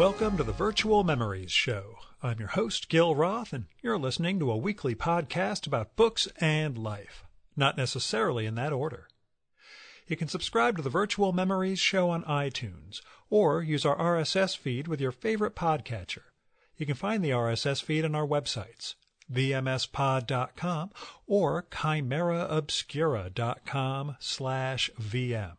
Welcome to the Virtual Memories Show. I'm your host, Gil Roth, and you're listening to a weekly podcast about books and life. Not necessarily in that order. You can subscribe to the Virtual Memories Show on iTunes, or use our RSS feed with your favorite podcatcher. You can find the RSS feed on our websites, vmspod.com or chimeraobscura.com/VM.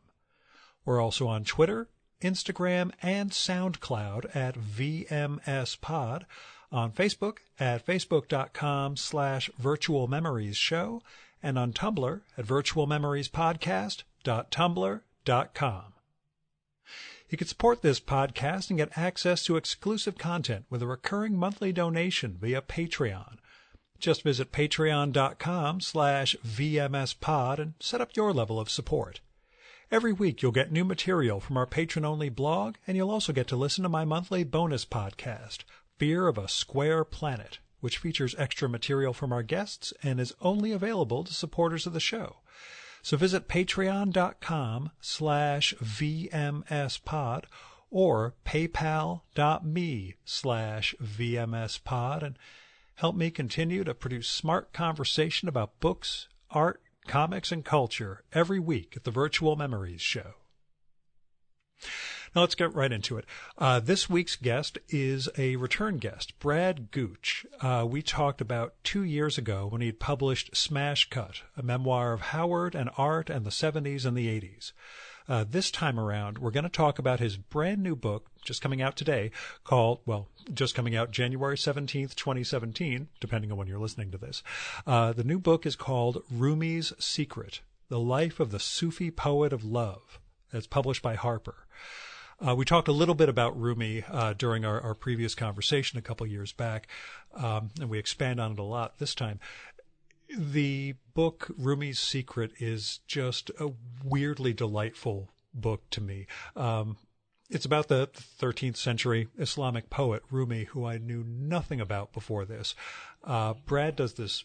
We're also on Twitter, Instagram, and SoundCloud at VMSPod, on Facebook at facebook.com/virtualmemoriesshow, and on Tumblr at virtualmemoriespodcast.tumblr.com. You can support this podcast and get access to exclusive content with a recurring monthly donation via Patreon. Just visit patreon.com/VMSPod and set up your level of support. Every week you'll get new material from our patron-only blog, and you'll also get to listen to my monthly bonus podcast, Fear of a Square Planet, which features extra material from our guests and is only available to supporters of the show. So visit patreon.com/VMSPod or paypal.me/VMSPod and help me continue to produce smart conversation about books, art, comics, and culture every week at the Virtual Memories Show. Now let's get right into it. This week's guest is a return guest, Brad Gooch. We talked about 2 years ago when he had published Smash Cut, a memoir of Howard and art and the 70s and the 80s. This time around, we're going to talk about his brand new book, just coming out today, just coming out January 17th, 2017, depending on when you're listening to this. The new book is called Rumi's Secret, The Life of the Sufi Poet of Love. It's published by Harper. We talked a little bit about Rumi during our previous conversation a couple years back, and we expand on it a lot this time. The book, Rumi's Secret, is just a weirdly delightful book to me. It's about the 13th century Islamic poet, Rumi, who I knew nothing about before this. Brad does this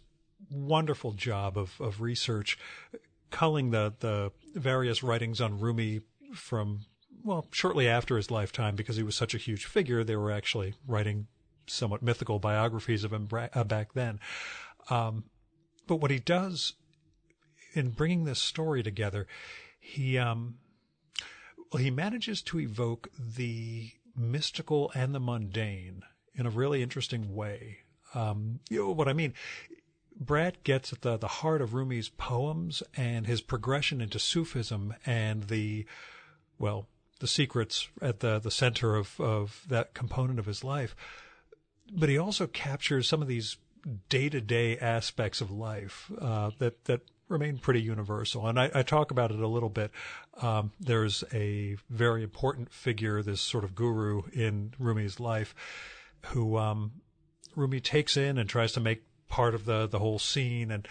wonderful job of research, culling the various writings on Rumi from, shortly after his lifetime, because he was such a huge figure. They were actually writing somewhat mythical biographies of him back then. But what he does in bringing this story together, he manages to evoke the mystical and the mundane in a really interesting way. What I mean, Brad gets at the heart of Rumi's poems and his progression into Sufism and the secrets at the center of that component of his life. But he also captures some of these day-to-day aspects of life that remain pretty universal. And I talk about it a little bit. There's a very important figure, this sort of guru in Rumi's life, who Rumi takes in and tries to make part of the whole scene, and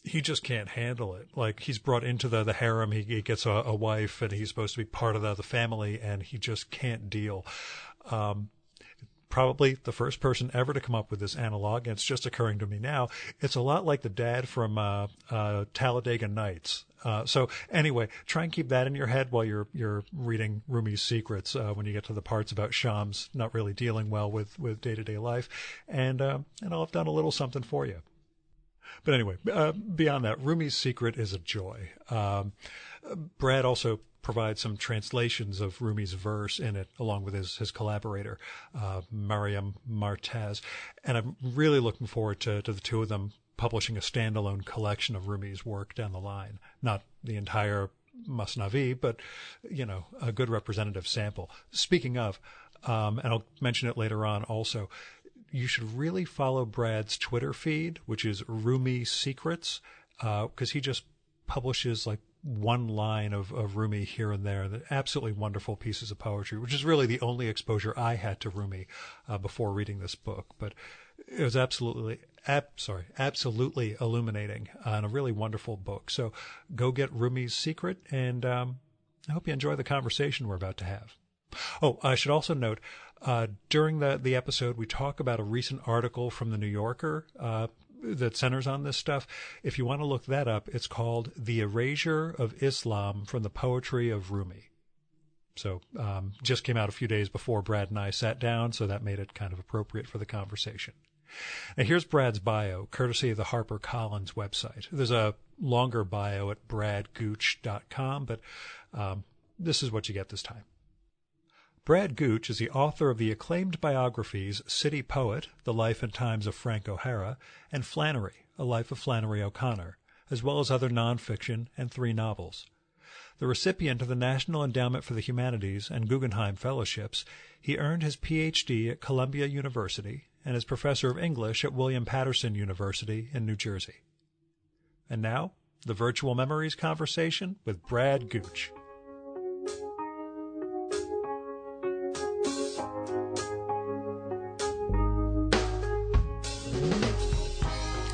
he just can't handle it. Like, he's brought into the harem, he gets a wife, and he's supposed to be part of the family, and he just can't deal. Probably the first person ever to come up with this analog, and it's just occurring to me now. It's a lot like the dad from Talladega Nights. So anyway, try and keep that in your head while you're reading Rumi's Secrets when you get to the parts about Shams not really dealing well with day-to-day life, and I'll have done a little something for you. But anyway, beyond that, Rumi's Secret is a joy. Brad also provides some translations of Rumi's verse in it, along with his collaborator, Mariam Martaz. And I'm really looking forward to the two of them publishing a standalone collection of Rumi's work down the line. Not the entire Masnavi, but, a good representative sample. Speaking of, and I'll mention it later on also, you should really follow Brad's Twitter feed, which is Rumi Secrets, because he just publishes like one line of Rumi here and there, the absolutely wonderful pieces of poetry, which is really the only exposure I had to Rumi before reading this book. But it was absolutely illuminating and a really wonderful book. So go get Rumi's Secret, and I hope you enjoy the conversation we're about to have. Oh, I should also note, during the episode, we talk about a recent article from the New Yorker that centers on this stuff. If you want to look that up, it's called The Erasure of Islam from the Poetry of Rumi. So just came out a few days before Brad and I sat down, so that made it kind of appropriate for the conversation. Now here's Brad's bio, courtesy of the HarperCollins website. There's a longer bio at bradgooch.com, but this is what you get this time. Brad Gooch is the author of the acclaimed biographies City Poet, The Life and Times of Frank O'Hara, and Flannery, A Life of Flannery O'Connor, as well as other nonfiction and 3 novels. The recipient of the National Endowment for the Humanities and Guggenheim Fellowships, he earned his Ph.D. at Columbia University and is professor of English at William Patterson University in New Jersey. And now, the Virtual Memories conversation with Brad Gooch.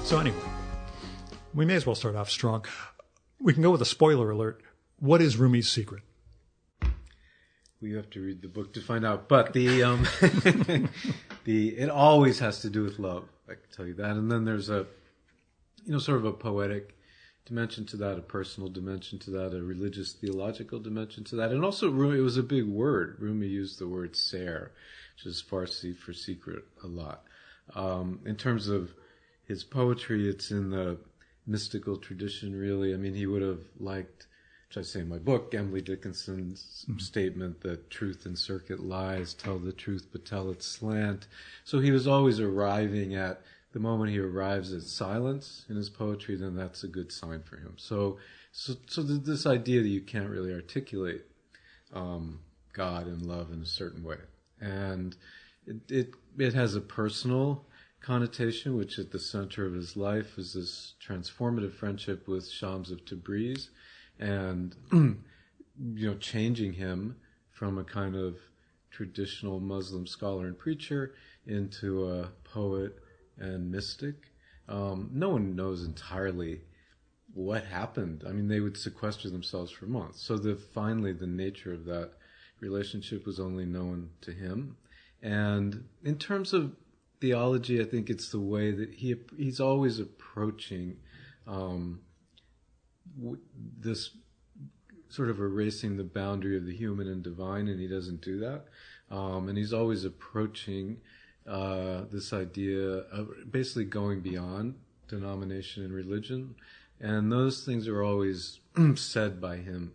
So anyway, we may as well start off strong. We can go with a spoiler alert. What is Rumi's secret? Well, you have to read the book to find out. But it always has to do with love. I can tell you that. And then there's a, sort of a poetic dimension to that, a personal dimension to that, a religious, theological dimension to that. And also, Rumi, it was a big word. Rumi used the word ser, which is Farsi for secret, a lot. In terms of his poetry, it's in the mystical tradition, really. I mean, he would have liked, which I say in my book, Emily Dickinson's statement that truth in circuit lies, tell the truth but tell it slant. So he was always arriving at, the moment he arrives at silence in his poetry, then that's a good sign for him. So this idea that you can't really articulate God and love in a certain way. And it has a personal connotation, which at the center of his life is this transformative friendship with Shams of Tabriz, and changing him from a kind of traditional Muslim scholar and preacher into a poet and mystic. No one knows entirely what happened. I mean, they would sequester themselves for months. So finally the nature of that relationship was only known to him. And in terms of theology, I think it's the way that he's always approaching this sort of erasing the boundary of the human and divine, and he doesn't do that. And he's always approaching this idea of basically going beyond denomination and religion. And those things are always said by him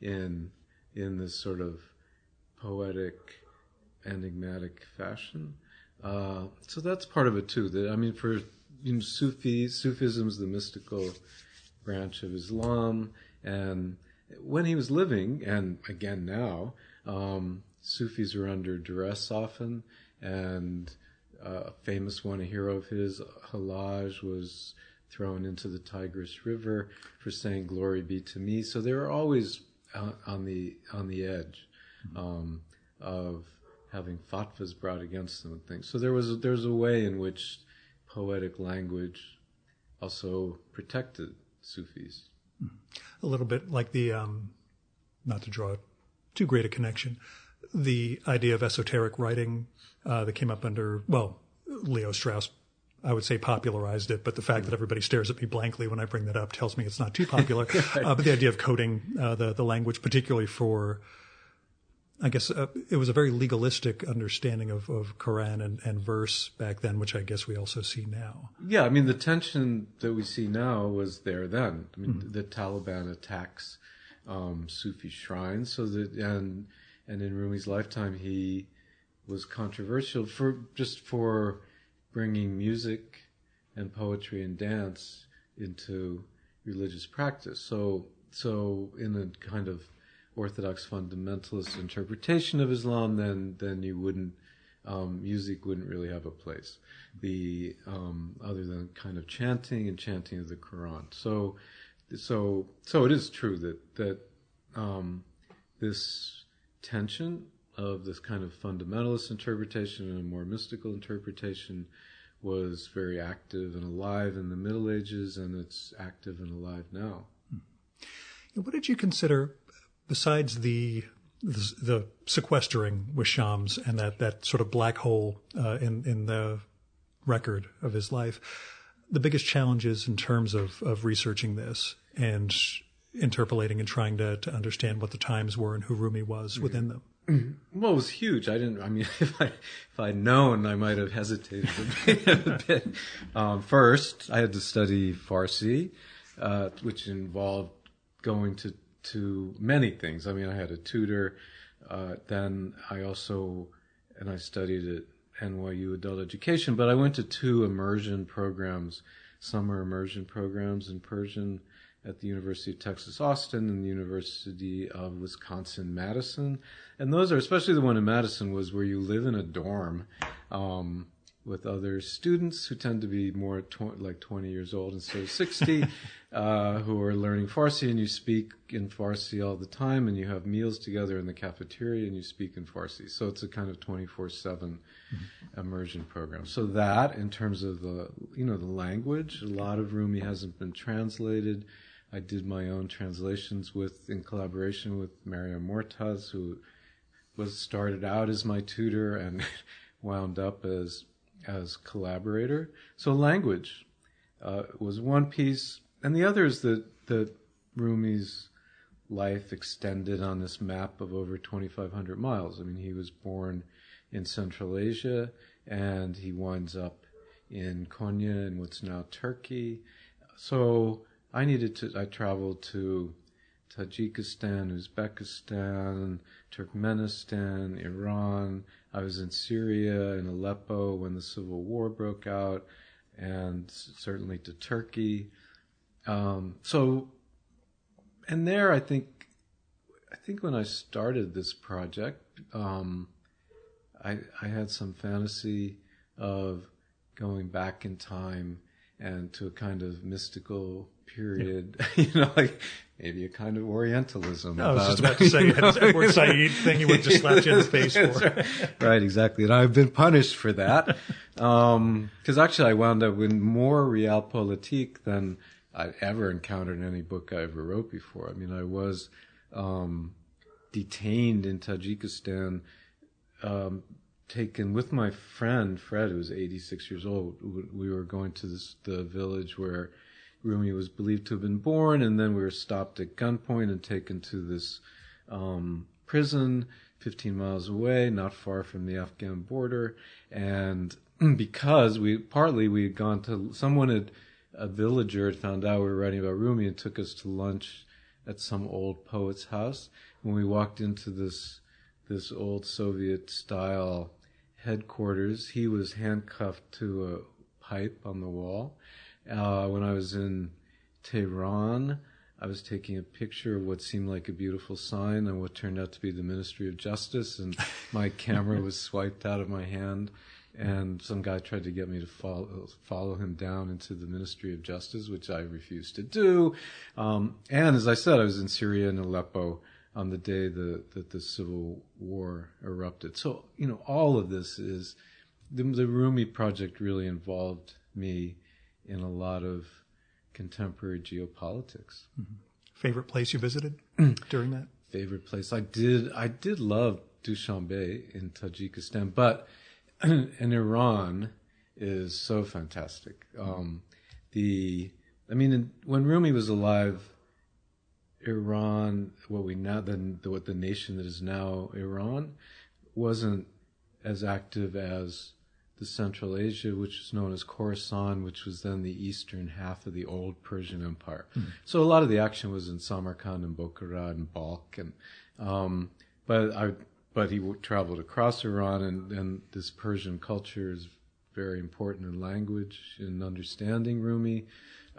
in this sort of poetic, enigmatic fashion. So that's part of it too. That, I mean, for Sufism is the mystical branch of Islam, and when he was living, and again now, Sufis are under duress often, and a famous one, a hero of his, Halaj, was thrown into the Tigris River for saying "Glory be to me." So they were always on the edge of having fatwas brought against them and things. So there was a way in which poetic language also protected Sufis. A little bit like the, not to draw too great a connection, the idea of esoteric writing that came up under, Leo Strauss, I would say, popularized it, but the fact that everybody stares at me blankly when I bring that up tells me it's not too popular. Right. But the idea of coding the language, particularly for, I guess it was a very legalistic understanding of Quran and verse back then, which I guess we also see now. Yeah, I mean, the tension that we see now was there then. I mean, the Taliban attacks Sufi shrines, so that and in Rumi's lifetime he was controversial for bringing music and poetry and dance into religious practice. So in a kind of Orthodox fundamentalist interpretation of Islam, then you wouldn't, music wouldn't really have a place, other than kind of chanting of the Quran. So it is true that this tension of this kind of fundamentalist interpretation and a more mystical interpretation was very active and alive in the Middle Ages, and it's active and alive now. What did you consider, besides the sequestering with Shams and that sort of black hole in the record of his life, the biggest challenges in terms of researching this? And interpolating and trying to understand what the times were and who Rumi was within them. Well, it was huge. If I'd known, I might have hesitated a bit. First, I had to study Farsi, which involved going to many things. I mean, I had a tutor. Then I studied at NYU Adult Education, but I went to 2 immersion programs, summer immersion programs in Persian at the University of Texas, Austin, and the University of Wisconsin-Madison. And those are, especially the one in Madison, was where you live in a dorm with other students who tend to be more like 20 years old instead of 60, who are learning Farsi, and you speak in Farsi all the time, and you have meals together in the cafeteria, and you speak in Farsi. So it's a kind of 24/7 immersion program. So that, in terms of the language, a lot of Rumi hasn't been translated. I did my own translations in collaboration with Maria Mortaz, who started out as my tutor and wound up as collaborator. So language was one piece, and the other is that Rumi's life extended on this map of over 2,500 miles. I mean, he was born in Central Asia, and he winds up in Konya in what's now Turkey. So I traveled to Tajikistan, Uzbekistan, Turkmenistan, Iran. I was in Syria, in Aleppo when the civil war broke out, and certainly to Turkey. And there, I think when I started this project, I had some fantasy of going back in time and to a kind of mystical period, like maybe a kind of Orientalism. I was just about to say, you had this Edward Said thing you would just slap you in the face for. Right, exactly. And I've been punished for that. Because actually I wound up with more realpolitik than I'd ever encountered in any book I ever wrote before. I mean, I was detained in Tajikistan, taken with my friend Fred, who was 86 years old. We were going to the village where Rumi was believed to have been born, and then we were stopped at gunpoint and taken to this prison 15 miles away, not far from the Afghan border. And because had gone to a villager had found out we were writing about Rumi and took us to lunch at some old poet's house. When we walked into this old Soviet-style headquarters, he was handcuffed to a pipe on the wall. When I was in Tehran, I was taking a picture of what seemed like a beautiful sign and what turned out to be the Ministry of Justice, and my camera was swiped out of my hand, and some guy tried to get me to follow him down into the Ministry of Justice, which I refused to do. And as I said, I was in Syria and Aleppo on the day that the civil war erupted. So, all of this is, the Rumi project really involved me in a lot of contemporary geopolitics. Mm-hmm. Favorite place you visited during that? Favorite place? I did love Dushanbe in Tajikistan, but and Iran is so fantastic. When Rumi was alive, Iran, what the nation that is now Iran, wasn't as active as the Central Asia, which is known as Khorasan, which was then the eastern half of the old Persian Empire. Mm-hmm. So a lot of the action was in Samarkand and Bokhara and Balkh, but he traveled across Iran, and this Persian culture is very important in language, in understanding Rumi.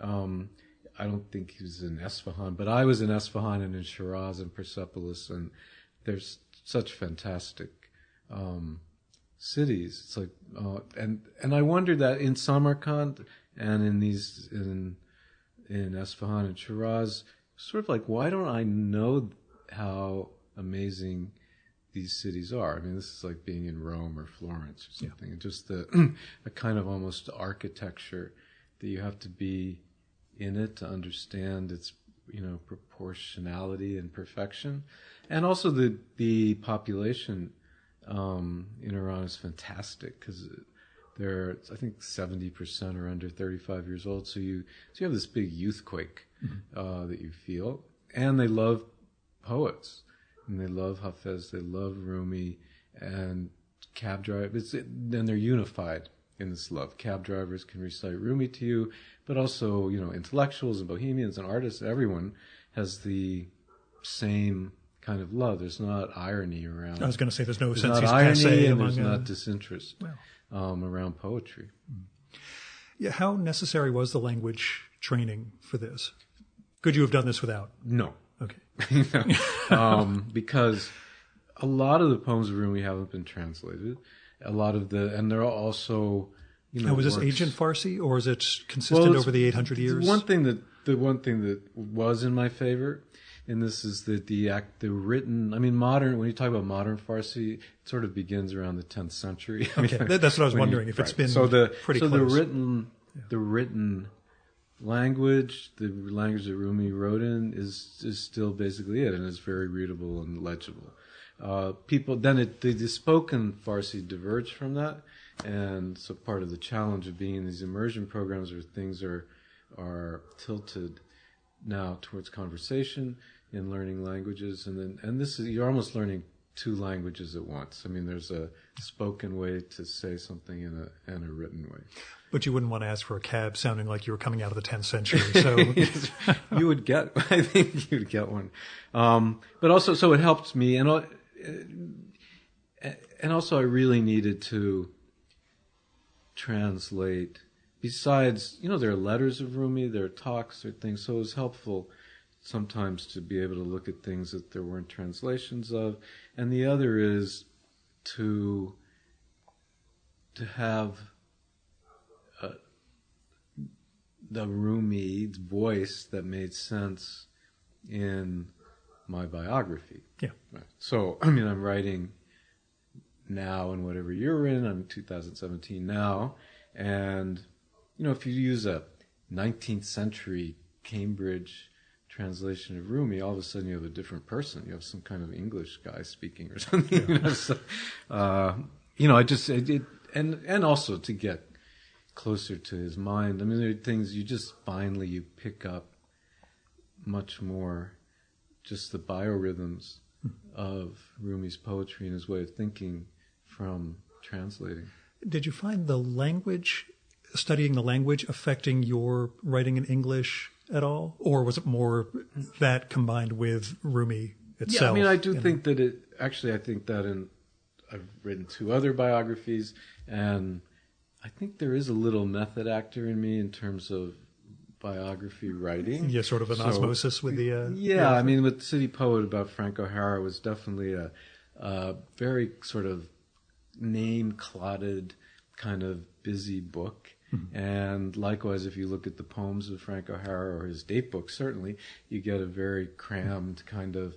I don't think he was in Esfahan, but I was in Esfahan and in Shiraz and Persepolis, and there's such fantastic cities. It's like, and I wonder that in Samarkand and in Esfahan and Shiraz, sort of like, why don't I know how amazing these cities are? I mean, this is like being in Rome or Florence or something. Yeah. Just a kind of almost architecture that you have to be in it to understand its proportionality and perfection. And also the population in Iran is fantastic, because I think 70% are under 35 years old. So you have this big youthquake that you feel. and they love poets, and they love Hafez, they love Rumi, and cab drivers, and they're unified in this love. Cab drivers can recite Rumi to you, but also, intellectuals and bohemians and artists, everyone has the same kind of love. There's not irony around. I was going to say there's no there's sense not he's irony, passé and among. there's not disinterest Well. Around poetry. Yeah, how necessary was the language training for this? Could you have done this without? No. Okay. Because a lot of the poems of Rumi haven't been translated. And they're also, Now, was this works. ancient Farsi, or is it consistent over the 800 years? The one thing that was in my favor, and this is that the written, modern, when you talk about modern Farsi, it sort of begins around the 10th century. Okay, that's what I was wondering, if it's been pretty close. The written language, the language that Rumi wrote in is still basically it, and it's very readable and legible. The spoken Farsi diverged from that, and so part of the challenge of being in these immersion programs where things are tilted now towards conversation and learning languages, and this is, you're almost learning two languages at once. There's a spoken way to say something and a written way. But you wouldn't want to ask for a cab sounding like you were coming out of the 10th century. So I think you'd get one. But also, so it helped me, and also I really needed to translate. Besides, there are letters of Rumi, there are talks, there are things. So it was helpful sometimes to be able to look at things that there weren't translations of. And the other is to have the Rumi voice that made sense in my biography. Yeah. Right. So, I'm writing now in whatever year we're in. I'm 2017 now. And, if you use a 19th century Cambridge translation of Rumi, all of a sudden you have a different person. You have some kind of English guy speaking or something. And also to get closer to his mind. There are things you pick up much more, just the biorhythms of Rumi's poetry and his way of thinking from translating. Did you find studying the language affecting your writing in English at all? Or was it more that combined with Rumi itself? Yeah, I do think that I've written 2 other biographies, and I think there is a little method actor in me in terms of biography writing. Yeah, sort of an osmosis with the... with City Poet about Frank O'Hara was definitely a very sort of name-clotted kind of busy book. Mm-hmm. And likewise, if you look at the poems of Frank O'Hara or his date book, certainly, you get a very crammed kind of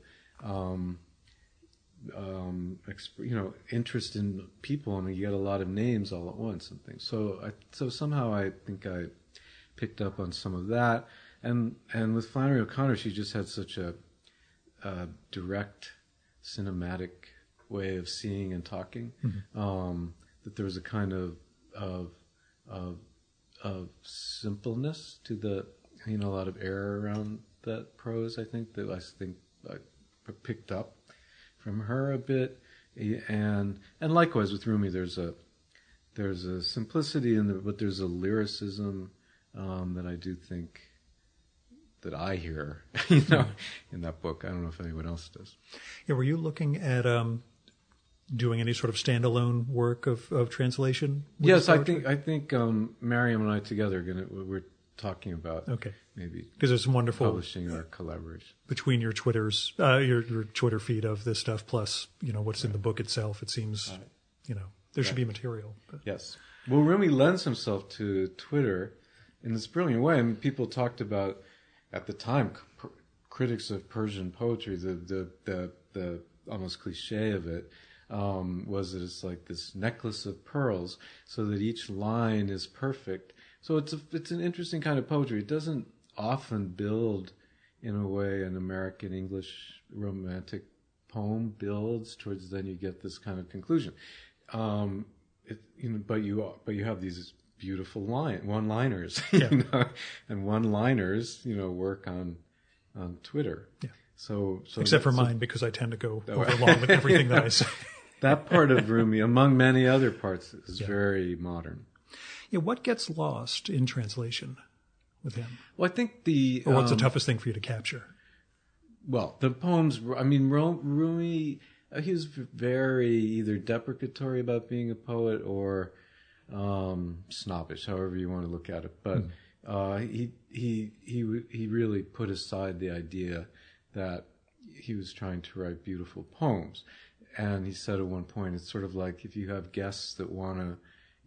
interest in people, you get a lot of names all at once and things. So somehow I think I picked up on some of that, and with Flannery O'Connor, she just had such a direct, cinematic way of seeing and talking, that there was a kind of simpleness to the, a lot of air around that prose. I think I picked up from her a bit, and likewise with Rumi, there's a simplicity but there's a lyricism that I do think that I hear, in that book. I don't know if anyone else does. Yeah, were you looking at doing any sort of standalone work of translation? Yes, I think Mariam and I together we're talking about maybe because there's some wonderful publishing our collaboration between your Twitters, your Twitter feed of this stuff, plus what's in the book itself. It seems there should be material. But. Yes, well, Rumi lends himself to Twitter in this brilliant way. People talked about at the time critics of Persian poetry. The almost cliche of it was that it's like this necklace of pearls, so that each line is perfect. So it's an interesting kind of poetry. It doesn't often build in a way an American English romantic poem builds towards. Then you get this kind of conclusion. But you have these beautiful one-liners, and one-liners, work on on Twitter. Yeah. So except for mine, because I tend to go along with everything that I say. That part of Rumi, among many other parts, is very modern. Yeah. What gets lost in translation with him? Well, I think or what's the toughest thing for you to capture? Well, the poems. I mean, Rumi. He was very either deprecatory about being a poet or snobbish, however you want to look at it. But he really put aside the idea that he was trying to write beautiful poems. And he said at one point, it's sort of like if you have guests that want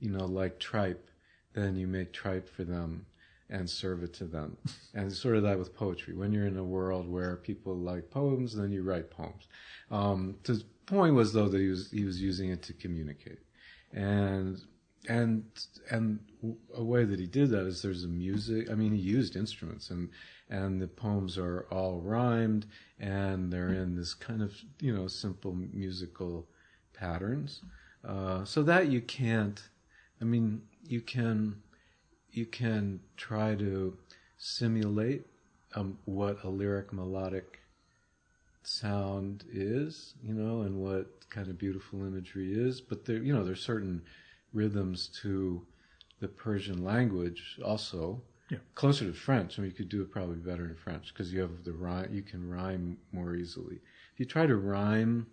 to, like tripe, then you make tripe for them and serve it to them. And it's sort of that with poetry. When you're in a world where people like poems, then you write poems. The point was, though, that he was using it to communicate. And a way that he did that is there's a music. I mean, he used instruments, and the poems are all rhymed, and they're in this kind of simple musical patterns, so that you can't. I mean, you can try to simulate what a lyric melodic sound is, and what kind of beautiful imagery is, but there's certain rhythms to the Persian language also, closer to French. I mean, you could do it probably better in French because you have the rhyme. You can rhyme more easily. If you try to rhyme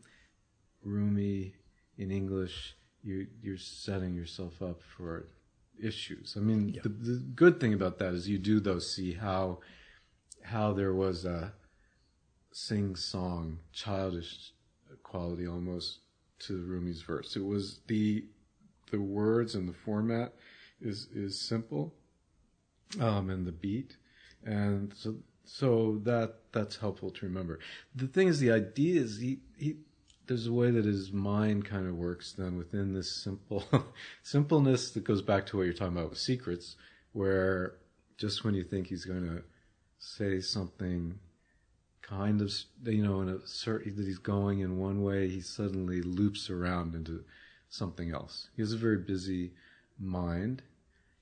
Rumi in English, you're setting yourself up for issues. I mean, the good thing about that is you do though see how there was a sing-song, childish quality almost to Rumi's verse. It was the words and the format is simple, and the beat, and so that's helpful to remember. The thing is, the idea is he there's a way that his mind kind of works then within this simpleness that goes back to what you're talking about with secrets, where just when you think he's going to say something kind of, in a certain, that he's going in one way, he suddenly loops around into something else. He has a very busy mind.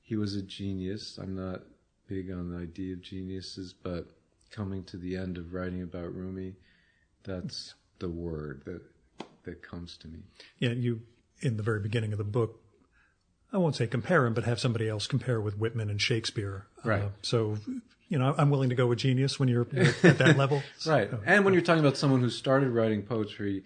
He was a genius. I'm not big on the idea of geniuses, but coming to the end of writing about Rumi, that's the word that comes to me. Yeah, you, in the very beginning of the book, I won't say compare him, but have somebody else compare with Whitman and Shakespeare. Right. So, I'm willing to go with genius when you're at that level. Right. And when you're talking about someone who started writing poetry,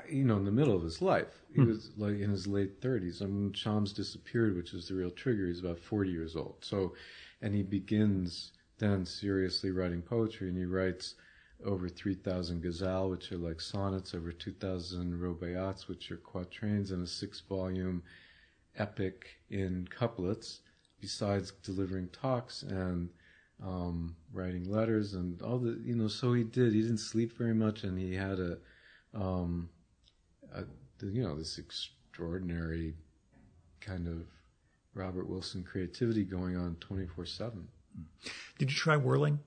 in the middle of his life. He was like in his late 30s. When Shams disappeared, which is the real trigger, he's about 40 years old. So, and he begins then seriously writing poetry, and he writes over 3,000 ghazal, which are like sonnets, over 2,000 rubaiyats, which are quatrains, and a 6-volume epic in couplets, besides delivering talks and writing letters and all the, so he didn't sleep very much, and he had this extraordinary kind of Robert Wilson creativity going on 24/7. Did you try whirling?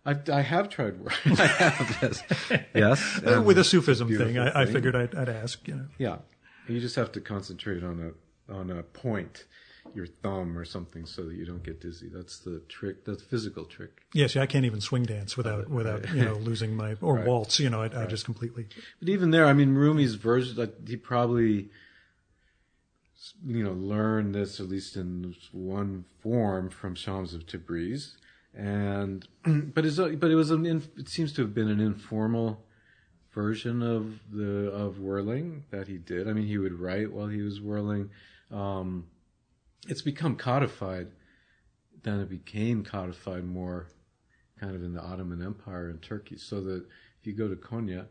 I have tried whirling. I have, yes. With a Sufism thing, I figured I'd ask. Yeah, you just have to concentrate on a point, your thumb or something, so that you don't get dizzy. That's the trick. That's the physical trick. Yes, I can't even swing dance without losing my waltz. I just completely. But even there, I mean, Rumi's version, like, he probably learned this at least in one form from Shams of Tabriz, but it seems to have been an informal version of whirling that he did. I mean, he would write while he was whirling. It's become codified. Then it became codified more kind of in the Ottoman Empire in Turkey, so that if you go to Konya,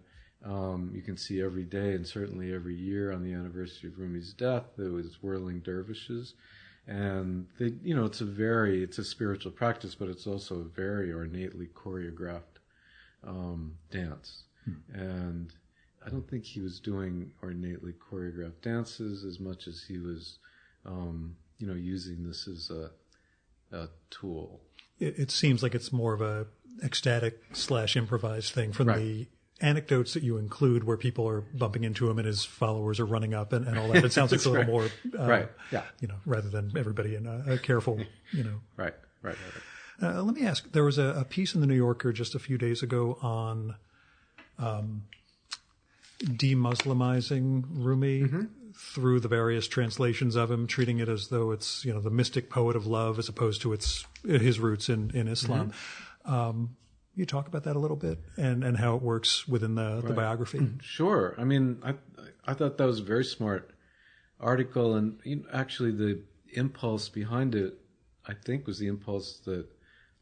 you can see every day and certainly every year on the anniversary of Rumi's death, there was whirling dervishes. And they, it's a spiritual practice, but it's also a very ornately choreographed dance. And I don't think he was doing ornately choreographed dances as much as he was using this as a tool. It seems like it's more of a ecstatic / improvised thing from the anecdotes that you include, where people are bumping into him and his followers are running up and all that. It sounds like it's a little more, rather than everybody in a careful, Right. Let me ask, there was a piece in the New Yorker just a few days ago on de-Muslimizing Rumi through the various translations of him, treating it as though it's, the mystic poet of love as opposed to his roots in Islam. You talk about that a little bit and how it works within the biography? Sure. I mean, I thought that was a very smart article, and actually the impulse behind it, I think, was the impulse that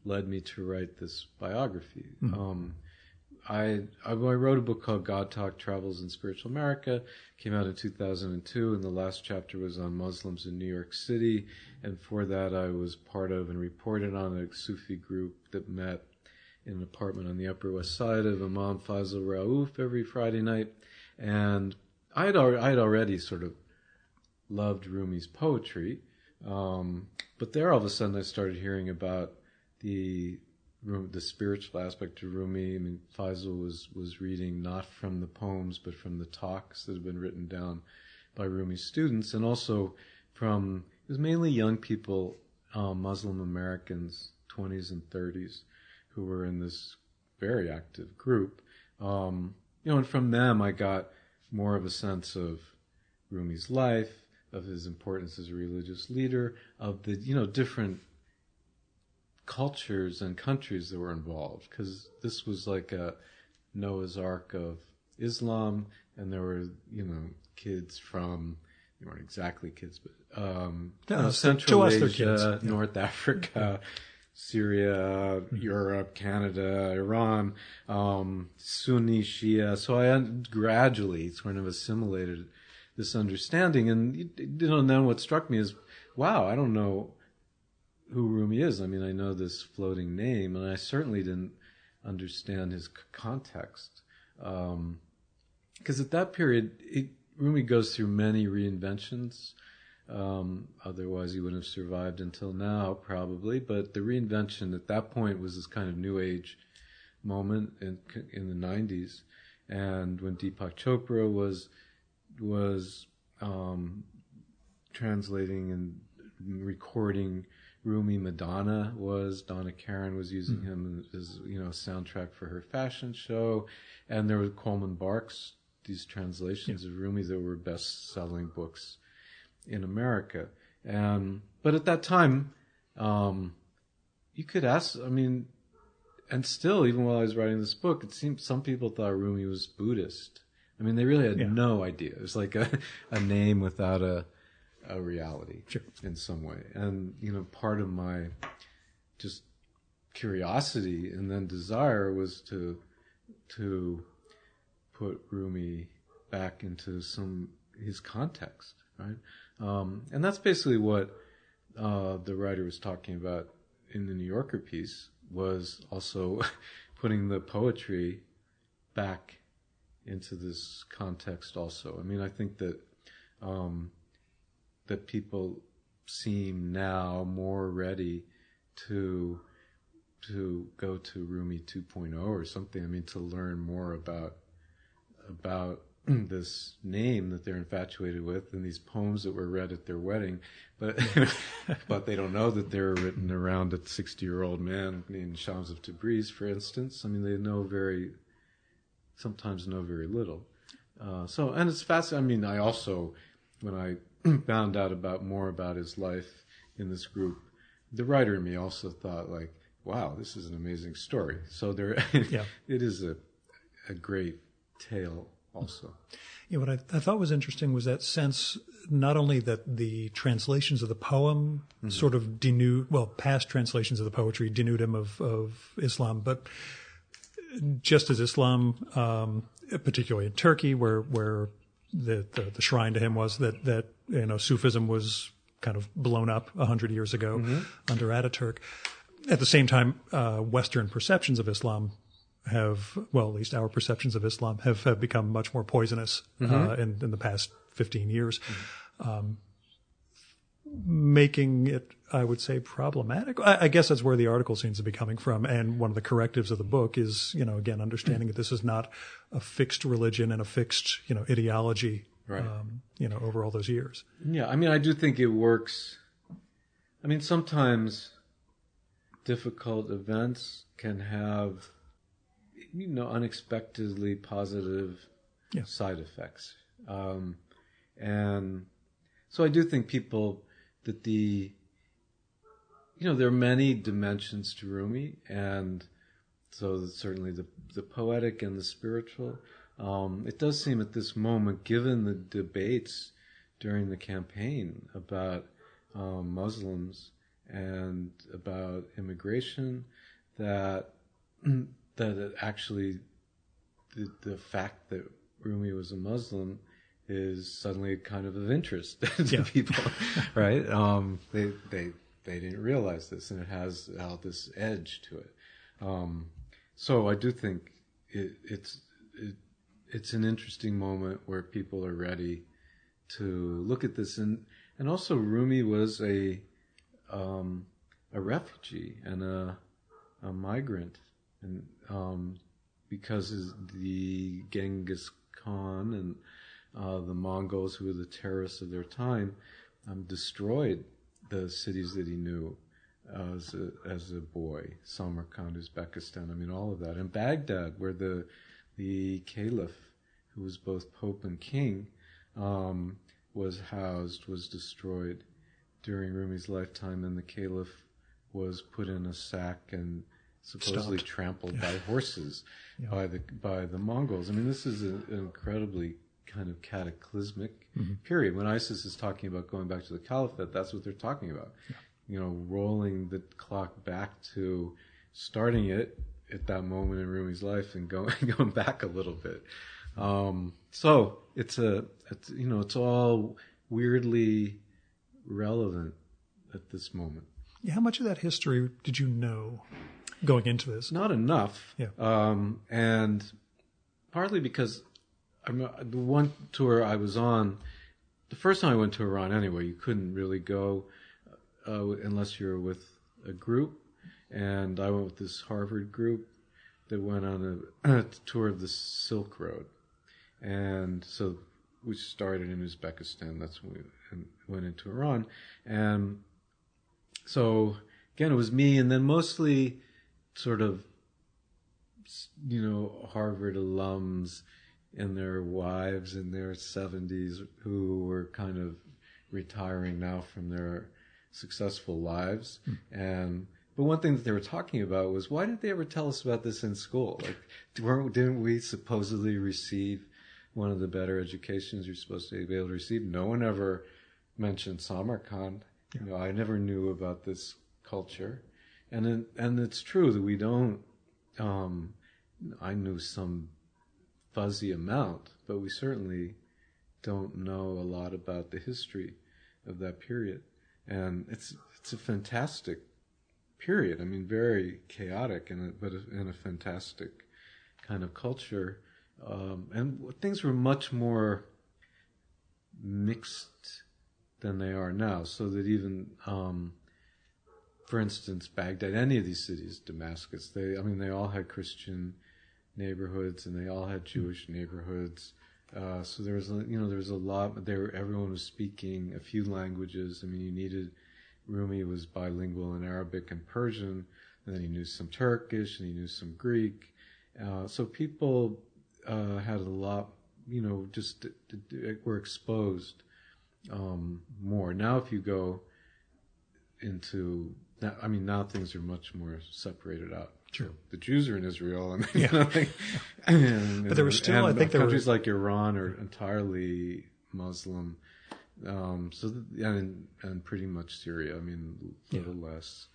led me to write this biography. I wrote a book called God Talk: Travels in Spiritual America. Came out in 2002, and the last chapter was on Muslims in New York City. And for that, I was part of and reported on a Sufi group that met in an apartment on the Upper West Side of Imam Faisal Rauf every Friday night. And I had already sort of loved Rumi's poetry, but there all of a sudden I started hearing about the spiritual aspect of Rumi. I mean, Faisal was reading not from the poems, but from the talks that had been written down by Rumi's students, and also it was mainly young people, Muslim Americans, 20s and 30s, who were in this very active group. And from them I got more of a sense of Rumi's life, of his importance as a religious leader, of the, different cultures and countries that were involved, because this was like a Noah's Ark of Islam, and there were, kids from, they weren't exactly kids, but Central Asia, North Africa, Syria, Europe, Canada, Iran, Sunni, Shia. So I gradually sort of assimilated this understanding, and then what struck me is, wow, I don't know who Rumi is. I mean, I know this floating name, and I certainly didn't understand his context. Because at that period, Rumi goes through many reinventions. Otherwise, he wouldn't have survived until now, probably. But the reinvention at that point was this kind of New Age moment in the 90s. And when Deepak Chopra was translating and recording Rumi, Donna Karen was using him as, a soundtrack for her fashion show. And there was Coleman Barks, these translations of Rumi that were best-selling books in America. But at that time, you could ask, and still, even while I was writing this book, it seemed some people thought Rumi was Buddhist. I mean, they really had no idea. It was like a name without a reality in some way. And, part of my just curiosity and then desire was to put Rumi back into his context, right? And that's basically what the writer was talking about in the New Yorker piece, was also putting the poetry back into this context also. I mean, I think that that people seem now more ready to go to Rumi 2.0 or something. I mean, to learn more about this name that they're infatuated with and these poems that were read at their wedding, but but they don't know that they were written around a 60-year-old man named Shams of Tabriz, for instance. I mean, they sometimes know very little. And it's fascinating. I mean, I also, when I found out more about his life in this group, the writer in me also thought, like, wow, this is an amazing story. So it is a great tale also. Yeah, what I thought was interesting was that sense, not only that the translations of the poem sort of past translations of the poetry denude him of Islam, but just as Islam, particularly in Turkey, where the shrine to him was that Sufism was kind of blown up 100 years ago under Ataturk. At the same time, Western perceptions of Islam have, well, at least our perceptions of Islam have become much more poisonous in the past 15 years, making it, I would say, problematic. I guess that's where the article seems to be coming from. And one of the correctives of the book is, again, understanding that this is not a fixed religion and a fixed, ideology, right. Over all those years. Yeah, I mean, I do think it works. I mean, sometimes difficult events can have, unexpectedly positive side effects. And so I do think that there are many dimensions to Rumi, and so certainly the poetic and the spiritual. It does seem at this moment, given the debates during the campaign about Muslims and about immigration, that it actually the fact that Rumi was a Muslim is suddenly kind of interest to people, right? They didn't realize this, and it has this edge to it. So I do think it's an interesting moment where people are ready to look at this, and also Rumi was a refugee and a migrant, and because the Genghis Khan and the Mongols, who were the terrorists of their time, destroyed the cities that he knew as a boy, Samarkand, Uzbekistan, all of that. And Baghdad, where the caliph, who was both pope and king, was housed, was destroyed during Rumi's lifetime, and the caliph was put in a sack and supposedly trampled by horses by the Mongols. This is an incredibly kind of cataclysmic period. When ISIS is talking about going back to the caliphate, that's what they're talking about. Rolling the clock back to starting it at that moment in Rumi's life and going back a little bit. So it's all weirdly relevant at this moment. Yeah, how much of that history did you know going into this? Not enough. Yeah. And partly because the one tour I was on, the first time I went to Iran anyway, you couldn't really go unless you were with a group. And I went with this Harvard group that went on a tour of the Silk Road. And so we started in Uzbekistan. That's when we went into Iran. And so, again, it was me, and then mostly sort of, Harvard alums and their wives in their 70s who were kind of retiring now from their successful lives. But one thing that they were talking about was, why didn't they ever tell us about this in school? Like, didn't we supposedly receive one of the better educations you're supposed to be able to receive? No one ever mentioned Samarkand. I never knew about this culture. And it's true that we don't, I knew some fuzzy amount, but we certainly don't know a lot about the history of that period. And it's a fantastic period. Very chaotic, but in a fantastic kind of culture. And things were much more mixed than they are now. So that even, for instance, Baghdad, any of these cities, Damascus, they all had Christian neighborhoods and they all had Jewish neighborhoods. So there was a lot. Everyone was speaking a few languages. Rumi was bilingual in Arabic and Persian, and then he knew some Turkish and he knew some Greek. So people had a lot, just were exposed more. Now if you go into, now things are much more separated out. Sure. The Jews are in Israel, and but there was still, I think, countries like Iran are entirely Muslim. And pretty much Syria. A little less.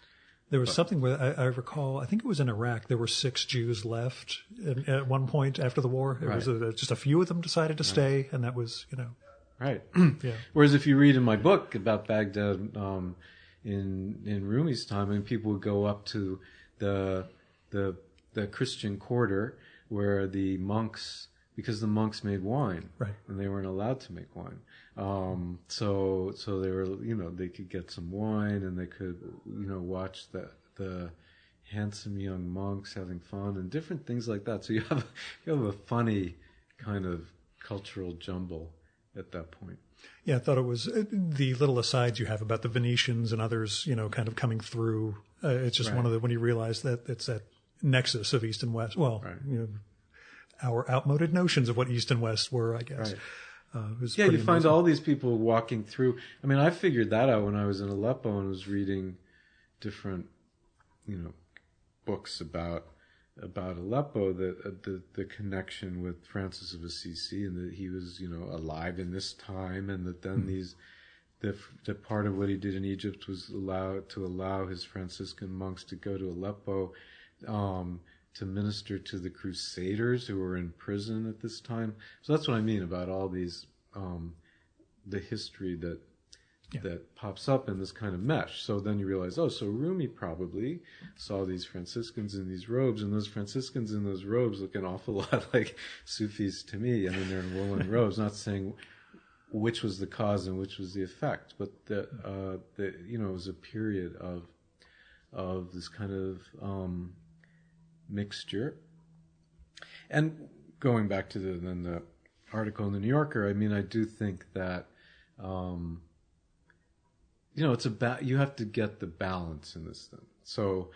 There was something where I recall, I think it was in Iraq, there were 6 Jews left at one point after the war. It was just a few of them decided to stay, and that was, Right. Yeah. Whereas if you read in my book about Baghdad in Rumi's time, people would go up to the Christian quarter where the monks, because the monks made wine, right, and they weren't allowed to make wine. So they were, they could get some wine and they could, watch the handsome young monks having fun and different things like that. So you have a funny kind of cultural jumble at that point. Yeah, I thought it was the little asides you have about the Venetians and others, kind of coming through It's just one of the, when you realize that it's that nexus of East and West. Well, our outmoded notions of what East and West were, I guess. Right. You find all these people walking through. I mean, I figured that out when I was in Aleppo and was reading different, books about Aleppo, the connection with Francis of Assisi, and that he was, alive in this time, and that then the part of what he did in Egypt was allow his Franciscan monks to go to Aleppo to minister to the Crusaders who were in prison at this time. So that's what I mean about all these, the history that pops up in this kind of mesh. So then you realize, so Rumi probably saw these Franciscans in these robes, and those Franciscans in those robes look an awful lot like Sufis to me. I mean, they're in woolen robes, not saying which was the cause and which was the effect, but it was a period of this kind of mixture. And going back to the article in the New Yorker, I mean, I do think that it's about, you have to get the balance in this thing. So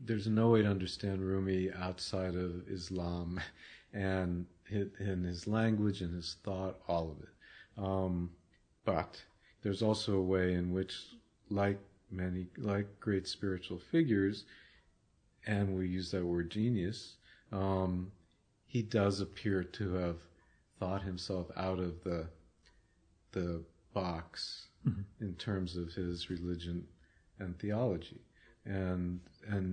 there's no way to understand Rumi outside of Islam and in his language and his thought, all of it. But there's also a way in which, like great spiritual figures, and we use that word genius, he does appear to have thought himself out of the box in terms of his religion and theology. And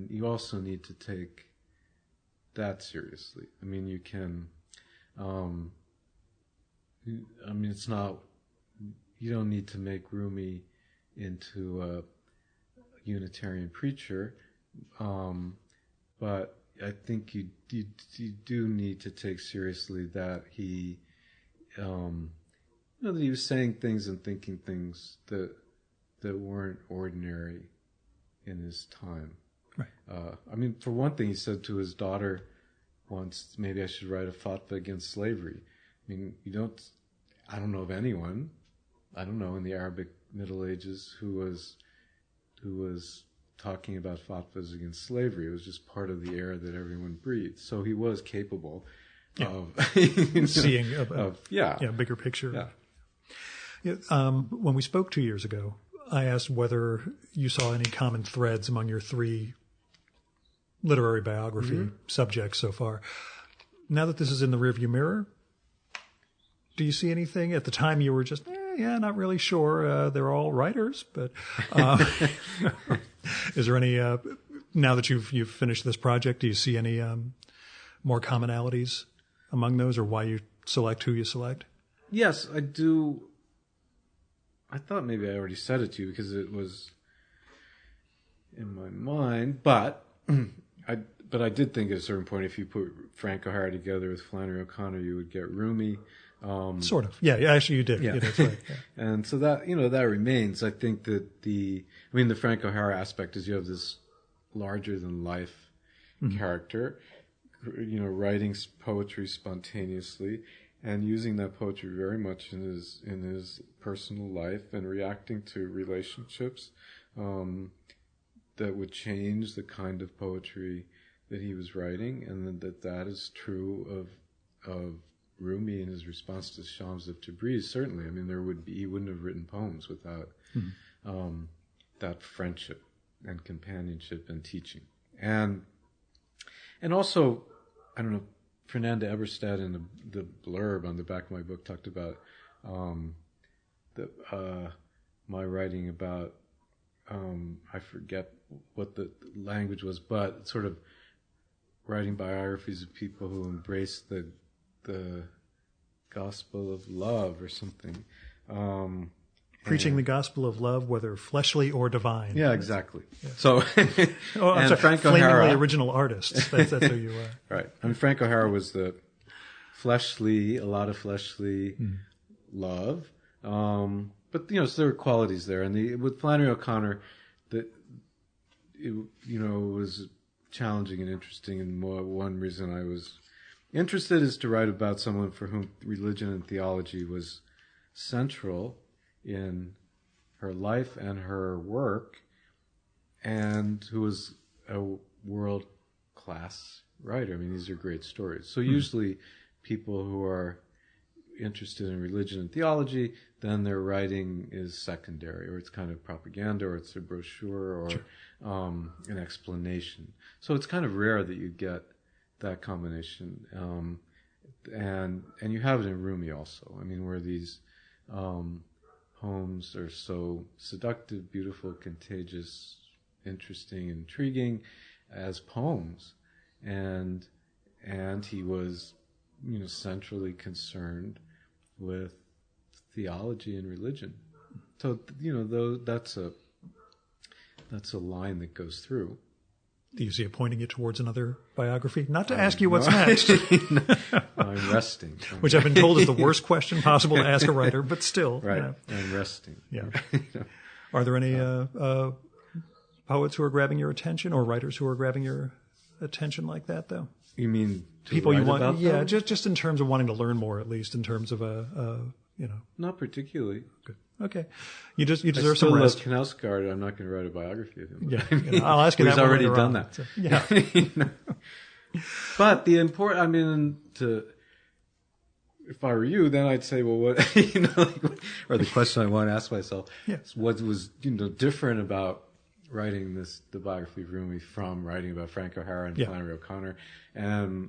you also need to take that seriously. I mean, you can, it's not, you don't need to make Rumi into a Unitarian preacher, but I think you do need to take seriously that he, that he was saying things and thinking things that weren't ordinary in his time. Right. For one thing, he said to his daughter once, maybe I should write a fatwa against slavery. I mean, I don't know of anyone, in the Arabic Middle Ages who was talking about fatwas against slavery. It was just part of the air that everyone breathed. So he was capable of seeing a bigger picture. When we spoke 2 years ago, I asked whether you saw any common threads among your 3 literary biography subjects so far. Now that this is in the rearview mirror, do you see anything? At the time you were just, not really sure. They're all writers, but is there any, now that you've finished this project, do you see any more commonalities among those, or why you select who you select? Yes, I do. I thought maybe I already said it to you because it was in my mind, but I did think at a certain point, if you put Frank O'Hara together with Flannery O'Connor, you would get Rumi. Sort of. Yeah, actually you did. Yeah. That's right. Yeah. And so that, that remains. I think that the Frank O'Hara aspect is you have this larger than life character, writing poetry spontaneously and using that poetry very much in his personal life and reacting to relationships that would change the kind of poetry that he was writing, and that is true of Rumi in his response to Shams of Tabriz. Certainly, I mean, he wouldn't have written poems without that friendship and companionship and teaching, and also, I don't know, Fernanda Eberstadt in the blurb on the back of my book talked about my writing about I forget what the language was, but sort of writing biographies of people who embrace the gospel of love or something. Preaching the gospel of love, whether fleshly or divine. Yeah, exactly. Yeah. So, Frank O'Hara, flamingly original artists. That's who you are. Right. I mean, Frank O'Hara was the a lot of fleshly love. But so there were qualities there, and with Flannery O'Connor, it was challenging and interesting. And one reason I was interested is to write about someone for whom religion and theology was central in her life and her work, and who was a world-class writer. I mean, these are great stories. So usually people who are interested in religion and theology, then their writing is secondary, or it's kind of propaganda, or it's a brochure, or an explanation. So it's kind of rare that you get that combination. And you have it in Rumi also. I mean, where these poems are so seductive, beautiful, contagious, interesting, intriguing as poems. And he was, centrally concerned with theology and religion. So, that's a line that goes through. Do you see it pointing you towards another biography? Not to ask you what's next. No, I'm resting. Which I've been told is the worst question possible to ask a writer, but still. Right, I'm resting. Yeah. Are there any poets who are grabbing your attention, or writers who are grabbing your attention like that, though? You mean people you want? About yeah, them? just in terms of wanting to learn more, at least in terms of Not particularly. Good. Okay, you deserve some rest. I love Knausgaard. I'm not going to write a biography of him. Yeah, I'll ask you that. He's already done that. So, yeah. But the important, if I were you, then I'd say, well, what, or the question I want to ask myself, what was, different about writing the biography of Rumi from writing about Frank O'Hara and Flannery O'Connor, and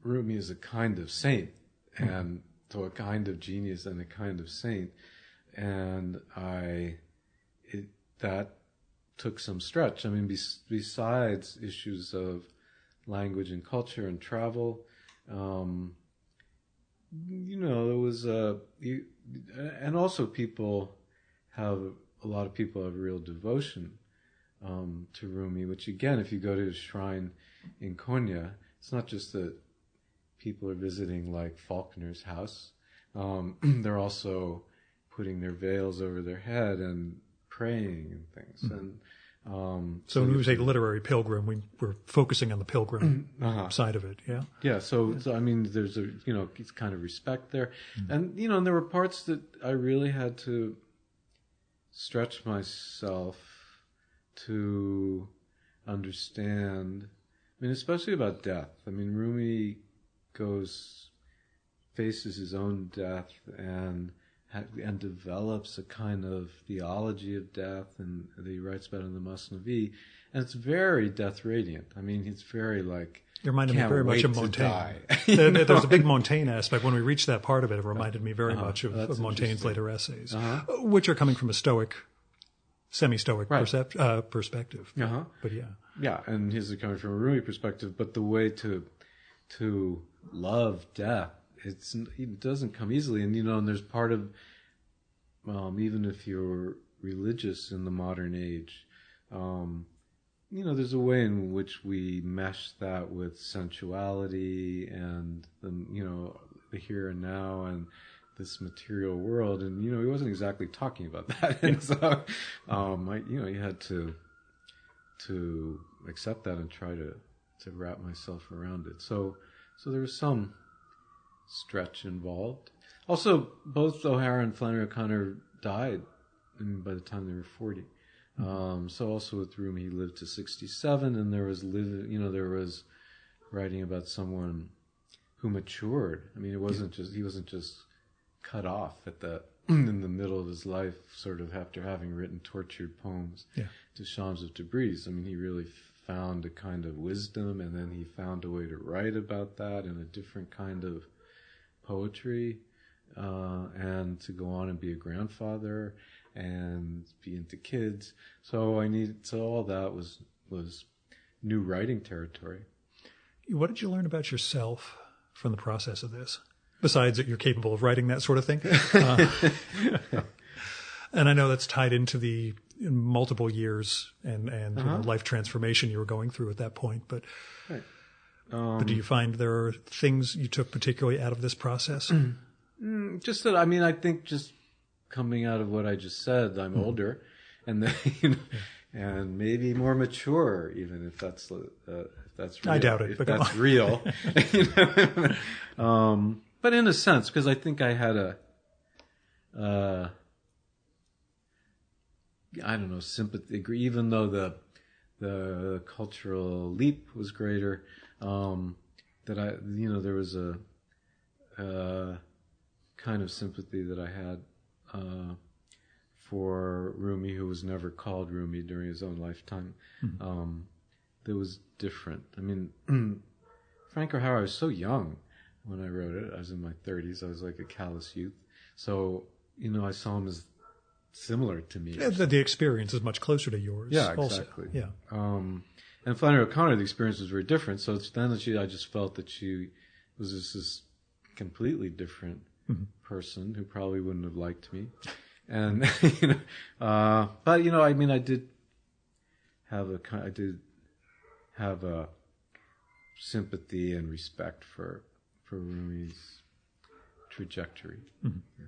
Rumi is a kind of saint, and so a kind of genius and a kind of saint, and that took some stretch. I mean, besides issues of language and culture and travel, it was and also a lot of people have real devotion to Rumi, which again, if you go to his shrine in Konya, it's not just that people are visiting like Faulkner's house. They're also putting their veils over their head and praying and things. And so when we say literary pilgrim, we're focusing on the pilgrim side of it. Yeah. Yeah. So I mean, there's it's kind of respect there, and and there were parts that I really had to stretch myself to understand. I mean, especially about death. I mean, Rumi faces his own death and develops a kind of theology of death, and that he writes about in the Masnavi, and it's very death radiant. I mean, it's very like. It reminded me very much of Montaigne. There's a big Montaigne aspect. When we reached that part of it, it reminded me very much of Montaigne's later essays, which are coming from a Stoic, semi-Stoic perspective. But yeah. Yeah, and his are coming from a Rumi perspective, but the way to love death, it doesn't come easily, and and there's part of even if you're religious in the modern age, there's a way in which we mesh that with sensuality and the here and now and this material world, and he wasn't exactly talking about that, and so you had to accept that and try to wrap myself around it. So there was some stretch involved. Also, both O'Hara and Flannery O'Connor died by the time they were 40. So also with Rumi, he lived to 67, and there was writing about someone who matured. I mean, he wasn't just cut off in the middle of his life, sort of after having written tortured poems to Shams of Tabriz. I mean, he really found a kind of wisdom, and then he found a way to write about that in a different kind of poetry, and to go on and be a grandfather and be into kids. So all that was new writing territory. What did you learn about yourself from the process of this? Besides that you're capable of writing that sort of thing. And I know that's tied into the multiple years and life transformation you were going through at that point. But, but do you find there are things you took particularly out of this process? Just that, I think just coming out of what I just said, I'm older, and then, and maybe more mature, even if that's real. I doubt it. If that's real. but in a sense, because I think I had I don't know, sympathy, even though the cultural leap was greater, that there was a kind of sympathy that I had for Rumi, who was never called Rumi during his own lifetime. Mm-hmm. That was different. I mean, Frank O'Hara, I was so young when I wrote it. I was in my 30s. I was like a callous youth. So, I saw him as similar to me. Yeah, the experience is much closer to yours. Yeah, also. exactly. Yeah. And Flannery O'Connor, the experience was very different. So then I just felt that she was just this completely different person who probably wouldn't have liked me. And, but, I mean, I did have a sympathy and respect for Rumi's trajectory. Mm-hmm. Yeah.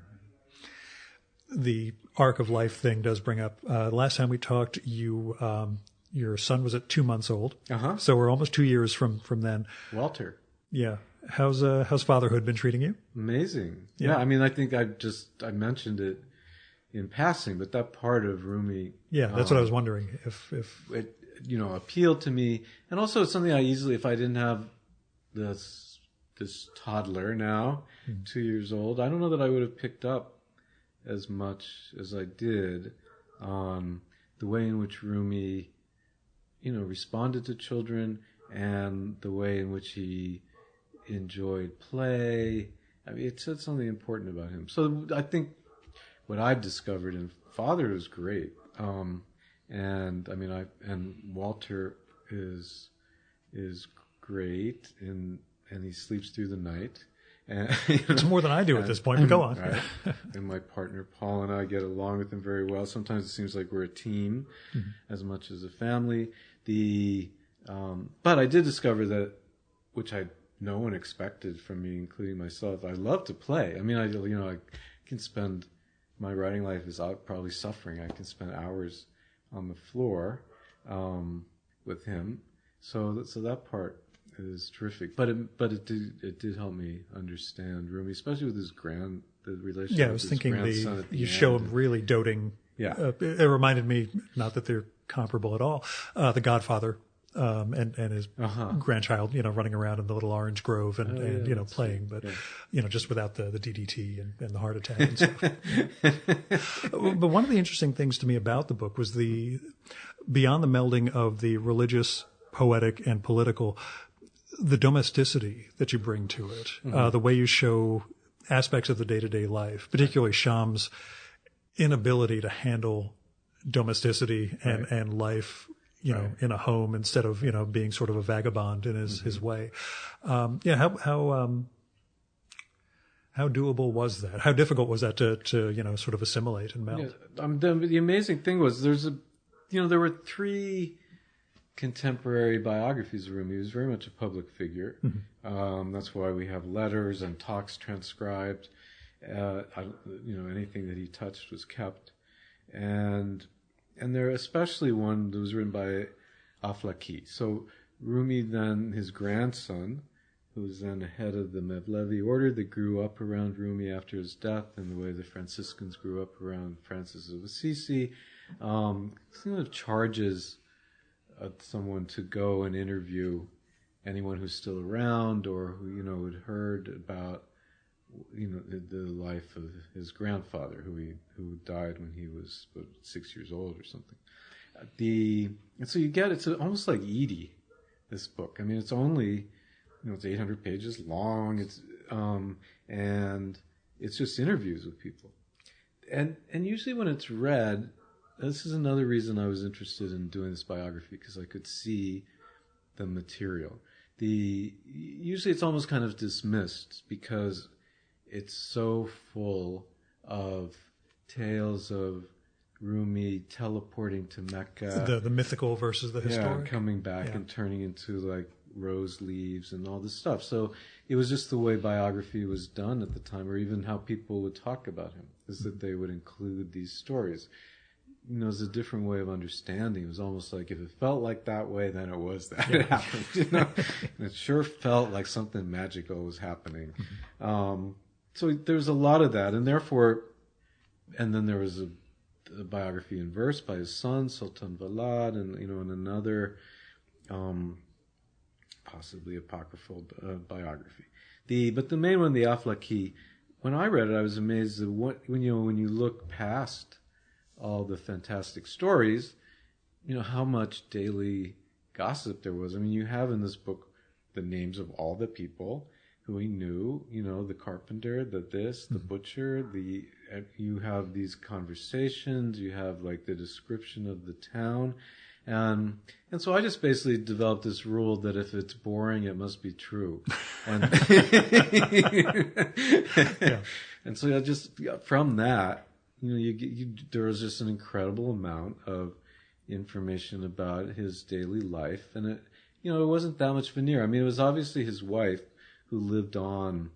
The arc of life thing does bring up. Last time we talked, your son was at 2 months old, so we're almost 2 years from then. Walter. Yeah. How's fatherhood been treating you? Amazing. Yeah. I mean, I think I mentioned it in passing, but that part of Rumi. Yeah, that's what I was wondering if it appealed to me, and also it's something if I didn't have this toddler now, 2 years old, I don't know that I would have picked up as much as I did on the way in which Rumi, responded to children, and the way in which he enjoyed play. I mean, it said something important about him. So I think what I've discovered in father is great. And I mean, and Walter is great, and he sleeps through the night. And, it's more than I do at this point, but go on. Right. And my partner Paul and I get along with him very well. Sometimes it seems like we're a team as much as a family. But I did discover that, which no one expected from me, including myself, I love to play. I mean, I can spend, my writing life is probably suffering. I can spend hours on the floor with him. So that part is terrific, but it did help me understand Rumi, especially with the relationship. Yeah, I was thinking you show him really doting. Yeah, it reminded me, not that they're comparable at all, The Godfather, and his grandchild, running around in the little orange grove and playing, but just without the DDT and the heart attack and stuff. But one of the interesting things to me about the book was beyond the melding of the religious, poetic, and political, the domesticity that you bring to it, the way you show aspects of the day-to-day life, particularly Sham's inability to handle domesticity and life, in a home instead of, being sort of a vagabond in his way. How doable was that? How difficult was that to sort of assimilate and meld? Yeah, the amazing thing was there were 3 contemporary biographies of Rumi. He was very much a public figure. That's why we have letters and talks transcribed. Anything that he touched was kept. And there especially one that was written by Aflaki. So Rumi, then his grandson, who was then the head of the Mevlevi order that grew up around Rumi after his death, and the way the Franciscans grew up around Francis of Assisi, sort of charges someone to go and interview anyone who's still around or who had heard about the life of his grandfather who died when he was 6 years old or something. And so it's almost like Edie, this book. I mean, it's only it's 800 pages long. It's and it's just interviews with people, and usually when it's read. This is another reason I was interested in doing this biography, because I could see the material. Usually it's almost kind of dismissed because it's so full of tales of Rumi teleporting to Mecca. The mythical versus the historic. Yeah, coming back and turning into like rose leaves and all this stuff. So it was just the way biography was done at the time, or even how people would talk about him, is that they would include these stories. is a different way of understanding. It was almost like if it felt like that way, then it was that it happened. And it sure felt like something magical was happening. So there's a lot of that, and therefore, and then there was a biography in verse by his son Sultan Valad, and and another possibly apocryphal biography. But the main one, the Aflaki, when I read it, I was amazed at when you look past all the fantastic stories, how much daily gossip there was. I mean, you have in this book the names of all the people who he knew, the carpenter, the butcher, you have these conversations, you have like the description of the town. And so I just basically developed this rule that if it's boring, it must be true. And, and so from that, there was just an incredible amount of information about his daily life. And it wasn't that much veneer. I mean, it was obviously his wife who lived on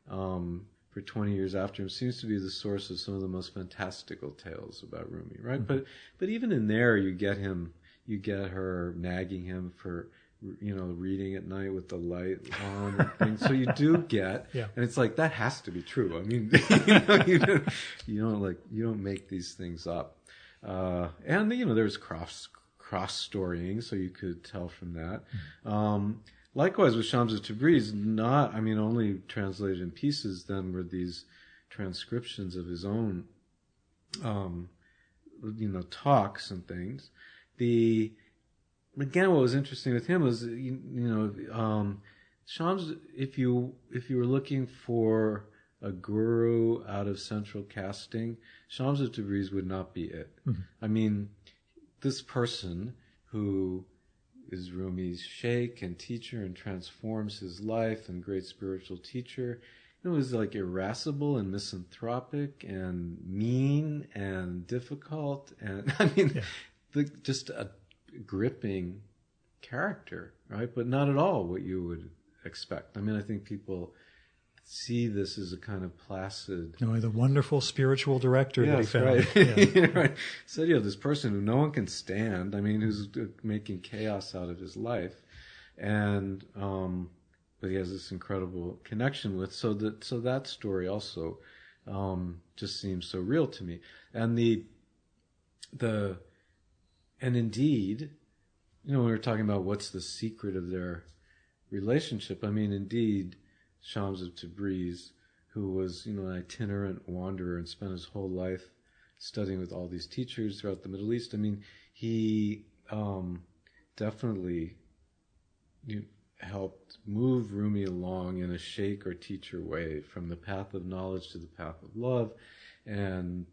for 20 years after him, seems to be the source of some of the most fantastical tales about Rumi, right? Mm-hmm. But even in there, you get her nagging him for reading at night with the light on and things. So you do get, and it's like that has to be true. I mean, you don't make these things up. And there's cross storying, so you could tell from that. Mm-hmm. Likewise with Shams of Tabriz, only translated in pieces. Then were these transcriptions of his own, talks and things. Again, what was interesting with him was, Shams, if you were looking for a guru out of central casting, Shams of Tabriz would not be it. Mm-hmm. I mean, this person who is Rumi's sheikh and teacher and transforms his life and great spiritual teacher, was like irascible and misanthropic and mean and difficult and just a gripping character, right? But not at all what you would expect. I mean, I think people see this as a kind of placid... the wonderful spiritual director that he found. Right. Yeah. Right. So you have this person who no one can stand, who's making chaos out of his life, and but he has this incredible connection with. So that story also just seems so real to me. And and indeed, when we were talking about what's the secret of their relationship, indeed, Shams of Tabriz, who was, an itinerant wanderer and spent his whole life studying with all these teachers throughout the Middle East. He definitely helped move Rumi along in a sheikh or teacher way from the path of knowledge to the path of love, and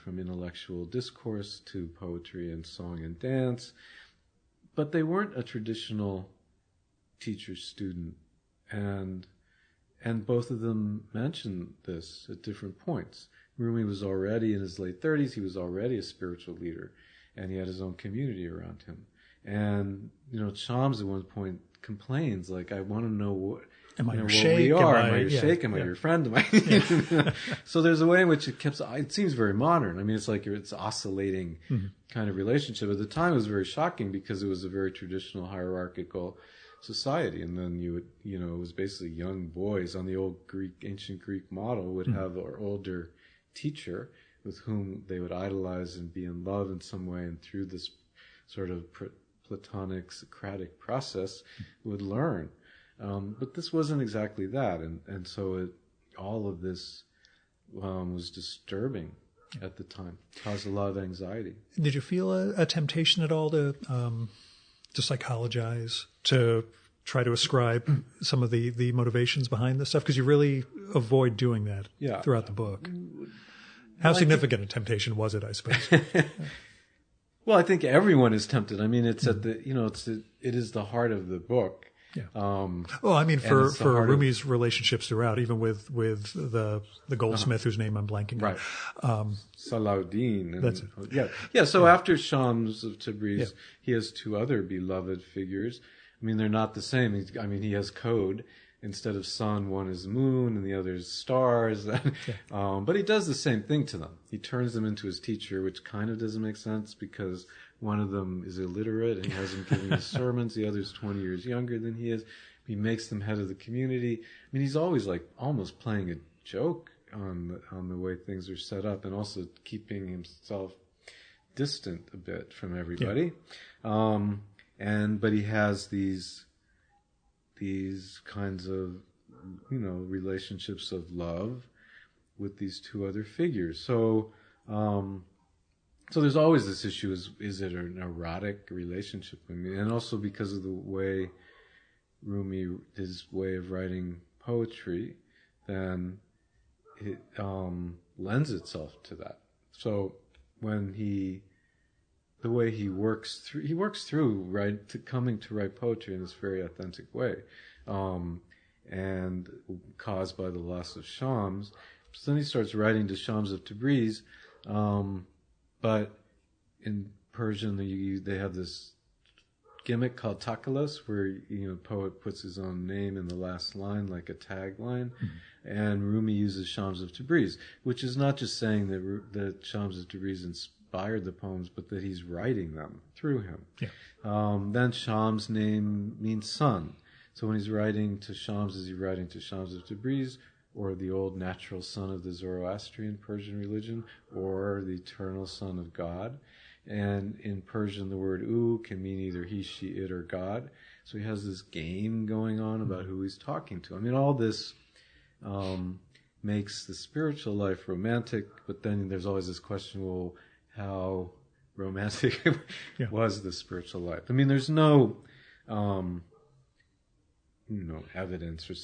from intellectual discourse to poetry and song and dance. But they weren't a traditional teacher-student. And both of them mentioned this at different points. Rumi was already in his late 30s. He was already a spiritual leader, and he had his own community around him. And Shams at one point complains, like, "I want to know what your sheikh? Am I your sheikh? Am I your friend? So there's a way in which it seems very modern. It's like it's oscillating kind of relationship. At the time, it was very shocking because it was a very traditional hierarchical society, and then you would, it was basically young boys on the old ancient Greek model would have an older teacher with whom they would idolize and be in love in some way, and through this sort of Platonic Socratic process would learn. But this wasn't exactly that, and so all of this was disturbing at the time, caused a lot of anxiety. Did you feel a temptation at all to psychologize, to try to ascribe some of the motivations behind this stuff? Because you really avoid doing that throughout the book. How significant a temptation was it, I suppose? Well, I think everyone is tempted. It's at the, it is the heart of the book. Yeah. For Rumi's relationships throughout, even with the goldsmith whose name I'm blanking on. Right. Salahuddin. That's it. Yeah. So after Shams of Tabriz, he has two other beloved figures. They're not the same. He has Code, instead of sun, one is moon and the other is stars. But he does the same thing to them. He turns them into his teacher, which kind of doesn't make sense because one of them is illiterate and he hasn't given his sermons. The other's 20 years younger than he is. He makes them head of the community. I mean, he's always like almost playing a joke on the way things are set up, and also keeping himself distant a bit from everybody. But he has these kinds of, relationships of love with these two other figures. So there's always this issue: is it an erotic relationship? I mean, and also because of the way Rumi, his way of writing poetry, then it lends itself to that. So when the way he works through coming to write poetry in this very authentic way, and caused by the loss of Shams. So then he starts writing to Shams of Tabriz, but in Persian they have this gimmick called takalas, where poet puts his own name in the last line like a tagline, and Rumi uses Shams of Tabriz, which is not just saying that Shams of Tabriz inspired the poems, but that he's writing them through him. Then Shams' name means sun, so when he's writing to Shams, is he writing to Shams of Tabriz, or the old natural son of the Zoroastrian Persian religion, or the eternal son of God? And in Persian, the word "u" can mean either he, she, it, or God. So he has this game going on about who he's talking to. I mean, all this makes the spiritual life romantic, but then there's always this question, well, how romantic was the spiritual life? I mean, there's no evidence or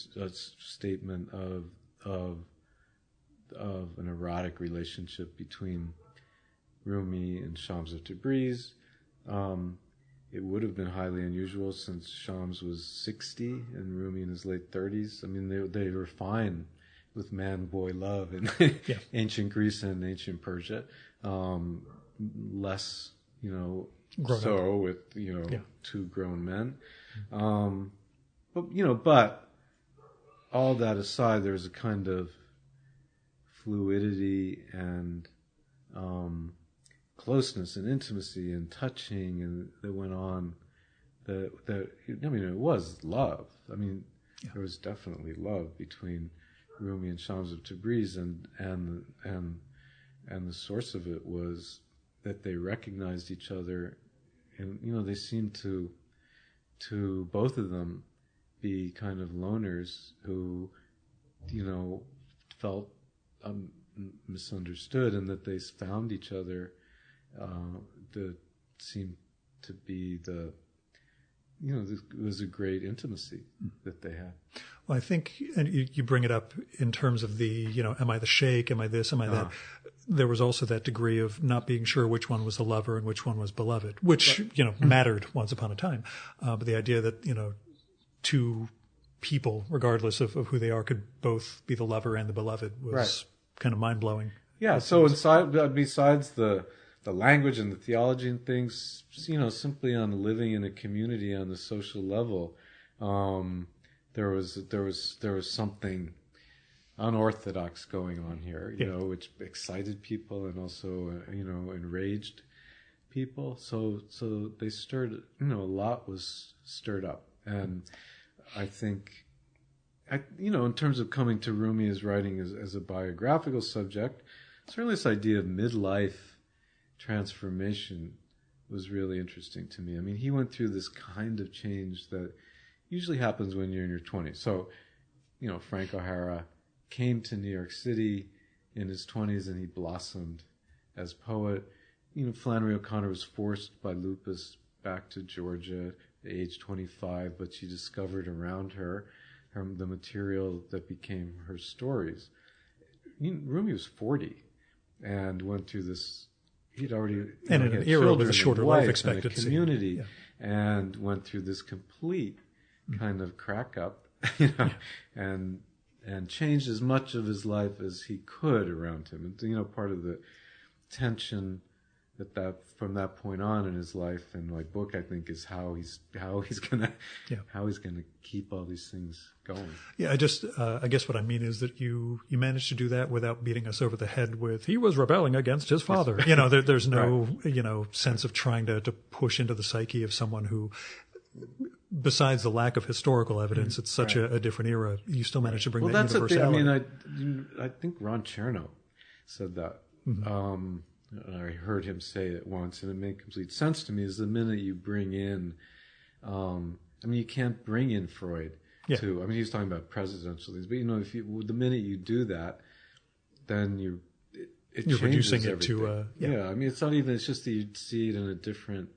statement of an erotic relationship between Rumi and Shams of Tabriz. It would have been highly unusual since Shams was 60 and Rumi in his late 30s. I mean, they were fine with man-boy love in ancient Greece and ancient Persia. Less, with two grown men. But all that aside, there's a kind of fluidity and closeness and intimacy and touching and that went on. It was love. I mean, there was definitely love between Rumi and Shams of Tabriz, and the source of it was that they recognized each other, and they seemed to both of them be kind of loners who felt misunderstood, and that they found each other. That seemed to be it was a great intimacy that they had. Well, I think, and you bring it up in terms of the, am I the sheikh? Am I this? Am I that? There was also that degree of not being sure which one was the lover and which one was beloved, which, mattered once upon a time. But the idea that, two people, regardless of who they are, could both be the lover and the beloved was kind of mind-blowing. Yeah, so besides the language and the theology and things, simply on living in a community on the social level, there was something unorthodox going on here, which excited people and also enraged people. So they stirred, a lot was stirred up, and I think, in terms of coming to Rumi as writing as a biographical subject, certainly this idea of midlife transformation was really interesting to me. I mean, he went through this kind of change that usually happens when you're in your 20s. So, Frank O'Hara came to New York City in his 20s and he blossomed as poet. Flannery O'Connor was forced by lupus back to Georgia at age 25, but she discovered around her the material that became her stories. Rumi was 40 and went through this. He'd already and in an era with a shorter life expectancy, community, and went through this complete kind of crack up, and changed as much of his life as he could around him. And part of the tension from that point on in his life and my book, I think, is how he's gonna keep all these things going. Yeah, I guess what I mean is that you managed to do that without beating us over the head with he was rebelling against his father. There's no right. Sense of trying to push into the psyche of someone who, besides the lack of historical evidence, it's such a different era. You still managed to bring that universality. I think Ron Chernow said that. Mm-hmm. I heard him say it once, and it made complete sense to me. Is the minute you bring in, you can't bring in Freud too. I mean, he was talking about presidential things, but the minute you do that, then you're reducing it everything. To I mean, it's not even. It's just that you see it in a different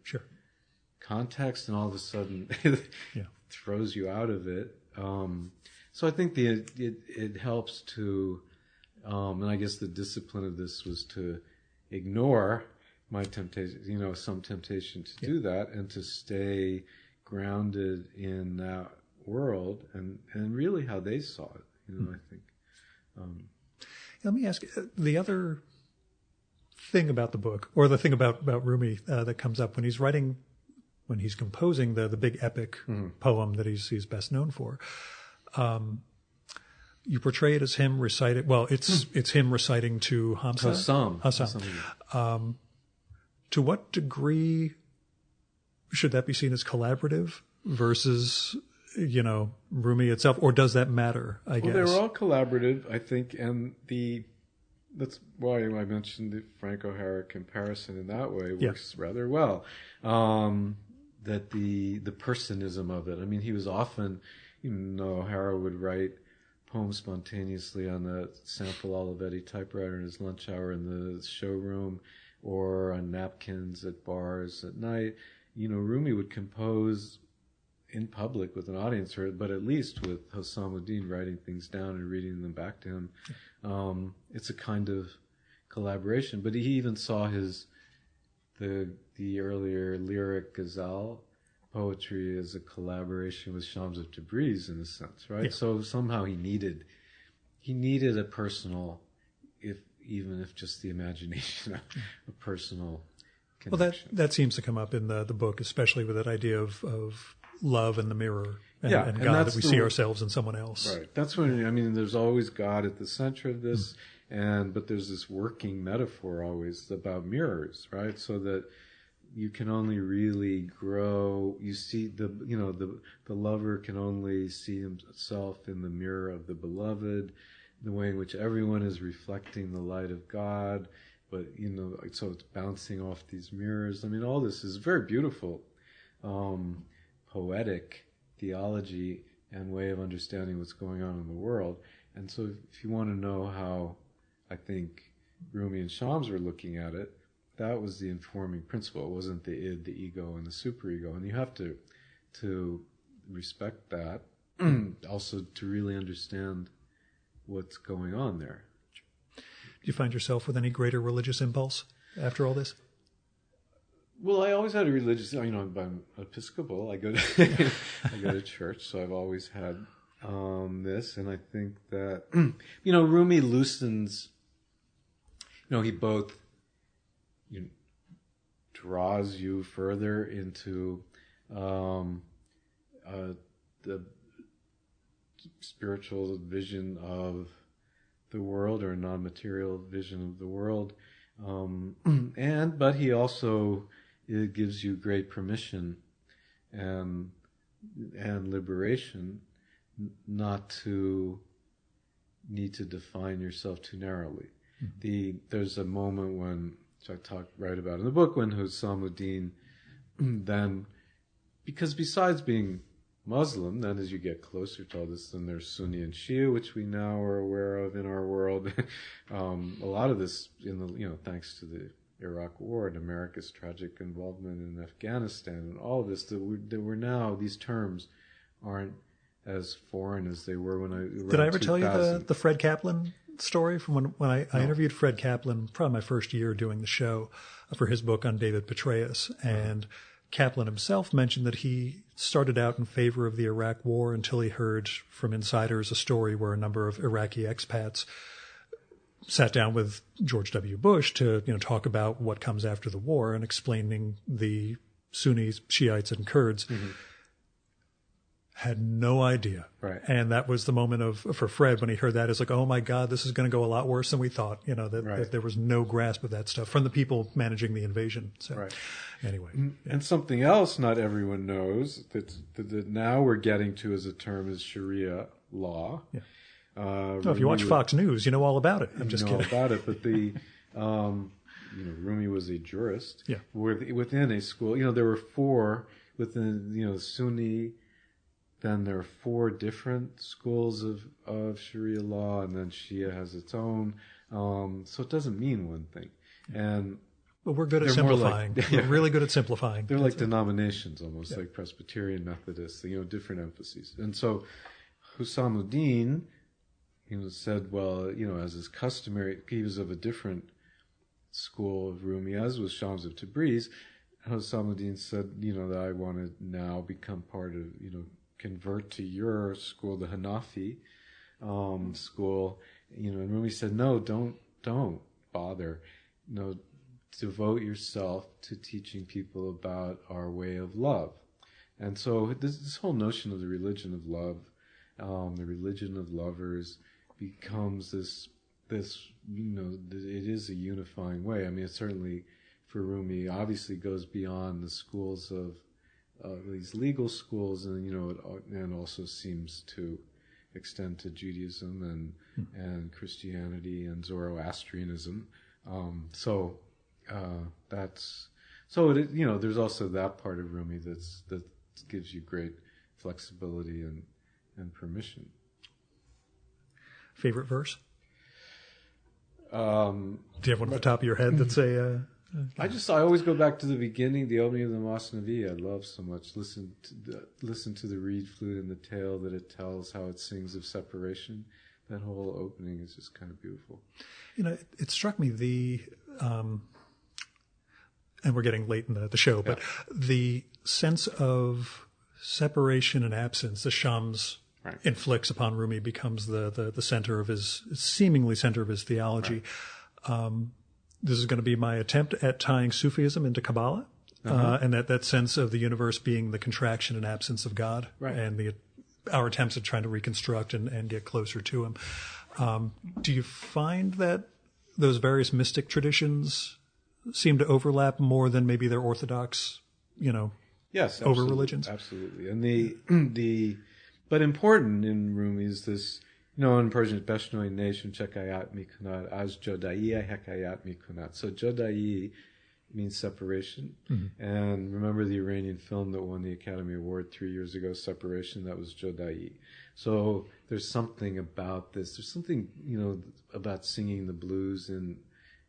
context, and all of a sudden it throws you out of it. So I think it helps to, and I guess the discipline of this was to ignore my temptation, some temptation to do that, and to stay grounded in that world and really how they saw it. I think. Let me ask the other thing about the book, or the thing about Rumi that comes up when he's composing the big epic poem that he's best known for. You portray it as him reciting. Well, it's him reciting to Hassam. To what degree should that be seen as collaborative versus Rumi itself, or does that matter? I guess they were all collaborative, I think, and that's why I mentioned the Frank O'Hara comparison in that way works rather well. That the personism of it. I mean, he was often, O'Hara would write poems spontaneously on the sample Olivetti typewriter in his lunch hour in the showroom, or on napkins at bars at night. Rumi would compose in public with an audience, but at least with Hossamuddin writing things down and reading them back to him. It's a kind of collaboration. But he even saw the earlier lyric ghazal poetry as a collaboration with Shams of Tabriz, in a sense, right? Yeah. So somehow he needed a personal, even if just the imagination, a personal connection. Well, that seems to come up in the book, especially with that idea of love and the mirror and God, that we see ourselves in someone else. Right. That's when, there's always God at the center of this, but there's this working metaphor always about mirrors, right? So that you can only really grow. You see the lover can only see himself in the mirror of the beloved, the way in which everyone is reflecting the light of God, but so it's bouncing off these mirrors. All this is very beautiful, poetic theology and way of understanding what's going on in the world. And so if you want to know how I think Rumi and Shams were looking at it, that was the informing principle. It wasn't the id, the ego, and the superego. And you have to respect that, also to really understand what's going on there. Do you find yourself with any greater religious impulse after all this? Well, I always had a religious, I'm Episcopal. I go to church, so I've always had this. And I think that, Rumi loosens, he both draws you further into the spiritual vision of the world, or non-material vision of the world, but he also gives you great permission and liberation not to need to define yourself too narrowly. Mm-hmm. There's a moment which I write about in the book, when Hossamuddin then, because besides being Muslim, then as you get closer to all this, then there's Sunni and Shia, which we now are aware of in our world. A lot of this, thanks to the Iraq War and America's tragic involvement in Afghanistan, and all of this, that we're now, these terms aren't as foreign as they were when I. Did I ever tell you the Fred Kaplan story from when I interviewed Fred Kaplan, probably my first year doing the show, for his book on David Petraeus, and Kaplan himself mentioned that he started out in favor of the Iraq War until he heard from insiders a story where a number of Iraqi expats sat down with George W. Bush to talk about what comes after the war and explaining the Sunnis, Shiites, and Kurds. Had no idea. Right. And that was the moment for Fred when he heard that. It's like, oh my God, this is going to go a lot worse than we thought. That there was no grasp of that stuff from the people managing the invasion. So anyway. And something else not everyone knows that now we're getting to as a term is Sharia law. Yeah. If you watch Fox News, you know all about it. I'm just kidding. You know about it, but the, Rumi was a jurist. Yeah. Within a school, there were four within, Sunni. Then there are four different schools of Sharia law, and then Shia has its own. So it doesn't mean one thing. But we're good at simplifying. We're really good at simplifying. They're like denominations, almost like Presbyterian, Methodist, different emphases. And so Husamuddin, said, well, as is customary, he was of a different school of Rumi, as was Shams of Tabriz. Husamuddin said, that I want to now become part of, convert to your school, the Hanafi school, and Rumi said, no, don't bother. Devote yourself to teaching people about our way of love. And so this whole notion of the religion of love, the religion of lovers becomes this, it is a unifying way. I mean, it certainly for Rumi obviously goes beyond the schools of these legal schools, and also seems to extend to Judaism and Christianity and Zoroastrianism. There's also that part of Rumi that gives you great flexibility and permission. Favorite verse? Do you have one at the top of your head that's a? I always go back to the beginning, the opening of the Masnavi. I love so much. Listen to the reed flute and the tale that it tells, how it sings of separation. That whole opening is just kind of beautiful. It struck me and we're getting late in the show, but the sense of separation and absence, the Shams inflicts upon Rumi becomes the center of his theology. Right. This is going to be my attempt at tying Sufism into Kabbalah, and that sense of the universe being the contraction and absence of God, and our attempts at trying to reconstruct and get closer to Him. Do you find that those various mystic traditions seem to overlap more than maybe their orthodox, yes, over religions? Absolutely, and but important in Rumi is this. In Persian, Beshnoi nation chekayat mikunat, az jodai hekayat mikunat. So jodai means separation. Mm-hmm. And remember the Iranian film that won the Academy Award 3 years ago, Separation, that was jodai. So there's something about this. There's something, about singing the blues in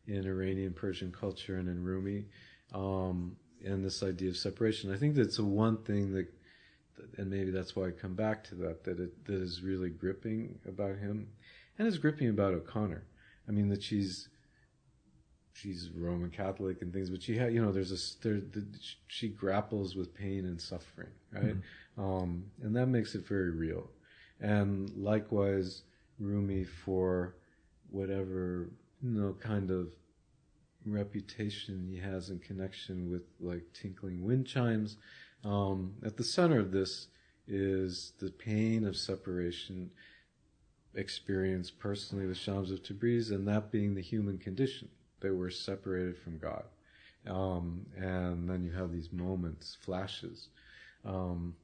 Iranian Persian culture and in Rumi, and this idea of separation. I think that's the one thing that, and maybe that's why I come back to that is really gripping about him, and is gripping about O'Connor. I mean, that she's Roman Catholic and things, but she had, she grapples with pain and suffering, right? Mm-hmm. And that makes it very real. And likewise, Rumi, for whatever, kind of reputation he has in connection with like tinkling wind chimes, at the center of this is the pain of separation experienced personally with Shams of Tabriz, and that being the human condition. They were separated from God. And then you have these moments, flashes. And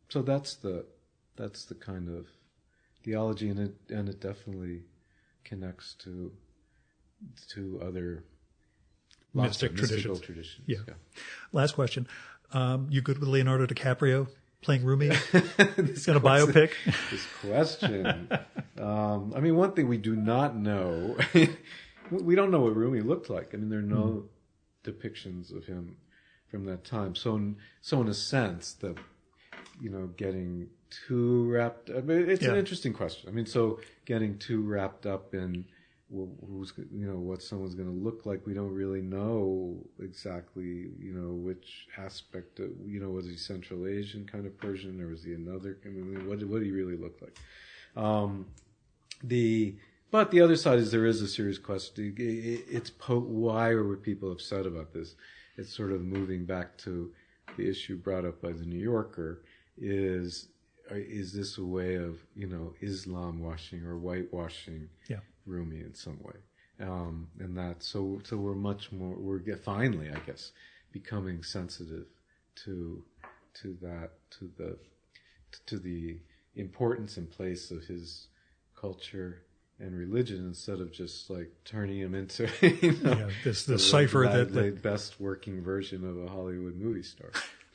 so that's the kind of theology, and it definitely connects to other mystic traditions. Yeah. Last question. You good with Leonardo DiCaprio playing Rumi in a biopic? This question. One thing we do not know, we don't know what Rumi looked like. I mean, there are no depictions of him from that time. So in a sense, that, getting too wrapped, it's an interesting question. So getting too wrapped up in who's, what someone's going to look like. We don't really know exactly, which aspect of, was he Central Asian kind of Persian, or was he another? What did he really look like? But the other side is there is a serious question. Why were people upset about this? It's sort of moving back to the issue brought up by the New Yorker. Is this a way of, Islam washing or whitewashing Rumi in some way? And that so we're much more, finally, I guess, becoming sensitive to that, to the importance and place of his culture and religion, instead of just like turning him into the cipher the best working version of a Hollywood movie star.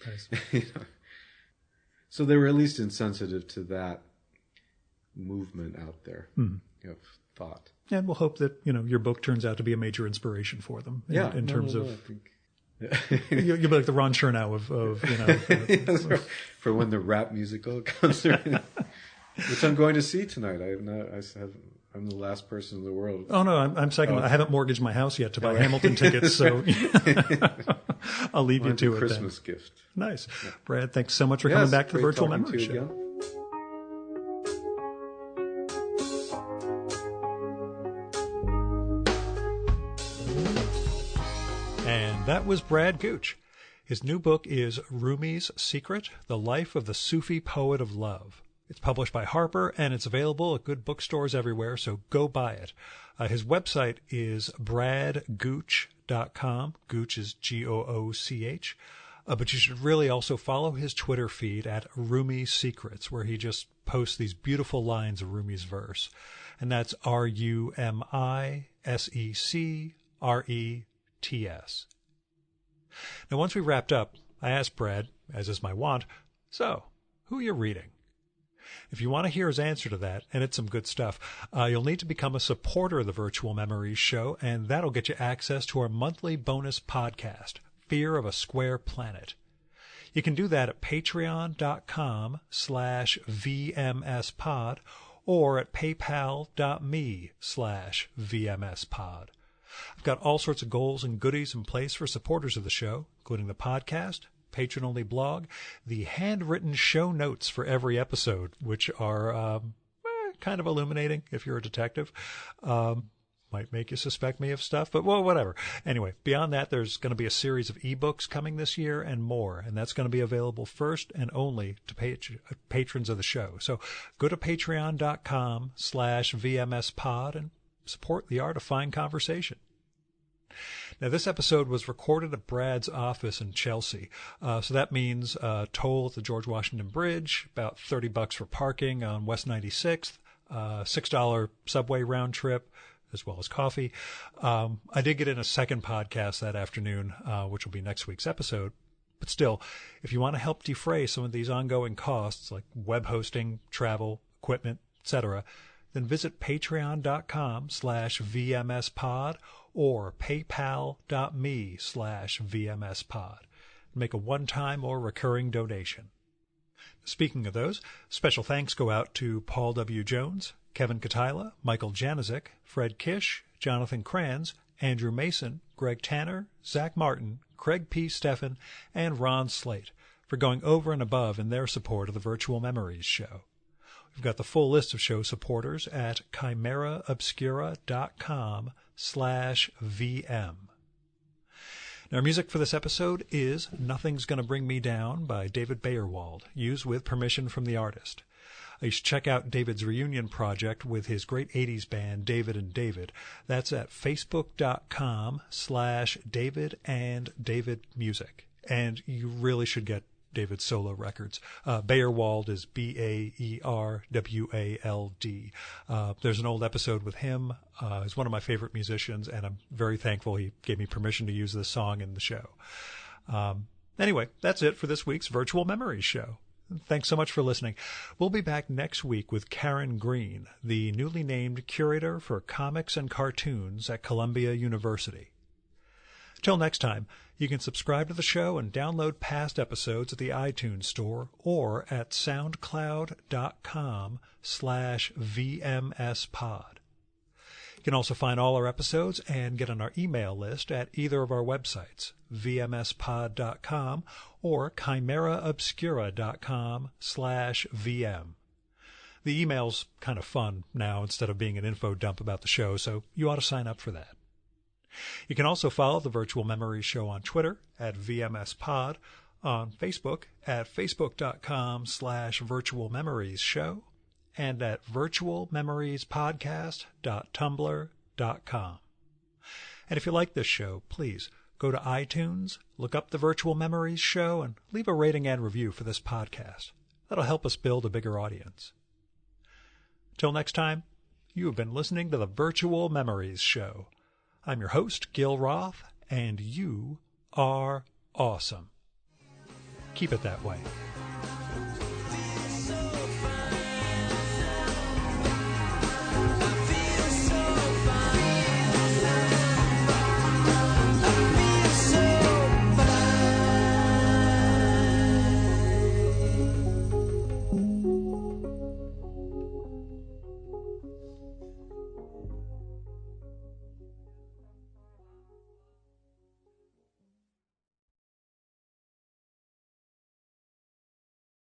Nice. So they were at least insensitive to that movement out there of thought. And we'll hope that your book turns out to be a major inspiration for them. In terms of. I think. You'll be like the Ron Chernow of for when the rap musical comes around, which I'm going to see tonight. I'm the last person in the world. Oh no, I'm second. I haven't mortgaged my house yet to buy Hamilton tickets, so I'll leave you to it. Christmas gift. Nice, yeah. Brad. Thanks so much for coming back to the Virtual Memory Show. Again. And that was Brad Gooch. His new book is Rumi's Secret: The Life of the Sufi Poet of Love. It's published by Harper, and it's available at good bookstores everywhere, so go buy it. His website is bradgooch.com. Gooch is Gooch. But you should really also follow his Twitter feed at Rumi Secrets, where he just posts these beautiful lines of Rumi's verse. And that's RUMISECRETS. Now, once we wrapped up, I asked Brad, as is my wont, so, who are you reading? If you want to hear his answer to that, and it's some good stuff, you'll need to become a supporter of the Virtual Memories Show, and that'll get you access to our monthly bonus podcast, Fear of a Square Planet. You can do that at patreon.com/VMSpod or at paypal.me/VMSpod. I've got all sorts of goals and goodies in place for supporters of the show, including the podcast, patron-only blog, the handwritten show notes for every episode, which are kind of illuminating if you're a detective. Might make you suspect me of stuff, but well, whatever. Anyway, beyond that, there's going to be a series of ebooks coming this year and more, and that's going to be available first and only to patrons of the show. So go to patreon.com/VMSpod and support the art of fine conversation. Now, this episode was recorded at Brad's office in Chelsea, so that means toll at the George Washington Bridge, about $30 for parking on West 96th, $6 subway round trip, as well as coffee. I did get in a second podcast that afternoon, which will be next week's episode. But still, if you want to help defray some of these ongoing costs, like web hosting, travel, equipment, etc., then visit patreon.com/VMSpod or paypal.me/VMSpod. Make a one-time or recurring donation. Speaking of those, special thanks go out to Paul W. Jones, Kevin Katila, Michael Janizik, Fred Kish, Jonathan Kranz, Andrew Mason, Greg Tanner, Zach Martin, Craig P. Steffen, and Ron Slate for going over and above in their support of the Virtual Memories Show. We've got the full list of show supporters at chimeraobscura.com/VM. Now, our music for this episode is Nothing's Gonna Bring Me Down by David Bayerwald, used with permission from the artist. You should check out David's reunion project with his great 80s band, David and David. That's at facebook.com/DavidandDavidMusic. And you really should get David's solo records. Bayerwald is Baerwald. There's an old episode with him. He's one of my favorite musicians, and I'm very thankful he gave me permission to use this song in the show. Anyway, that's it for this week's Virtual Memories Show. Thanks so much for listening. We'll be back next week with Karen Green, the newly named curator for comics and cartoons at Columbia University. Till next time, you can subscribe to the show and download past episodes at the iTunes Store or at soundcloud.com/VMSpod. You can also find all our episodes and get on our email list at either of our websites, vmspod.com or chimeraobscura.com/VM. The email's kind of fun now instead of being an info dump about the show, so you ought to sign up for that. You can also follow the Virtual Memories Show on Twitter at VMSPod, on Facebook at facebook.com/virtualmemoriesshow, and at virtualmemoriespodcast.tumblr.com. And if you like this show, please go to iTunes, look up the Virtual Memories Show, and leave a rating and review for this podcast. That'll help us build a bigger audience. Till next time, you have been listening to the Virtual Memories Show. I'm your host, Gil Roth, and you are awesome. Keep it that way.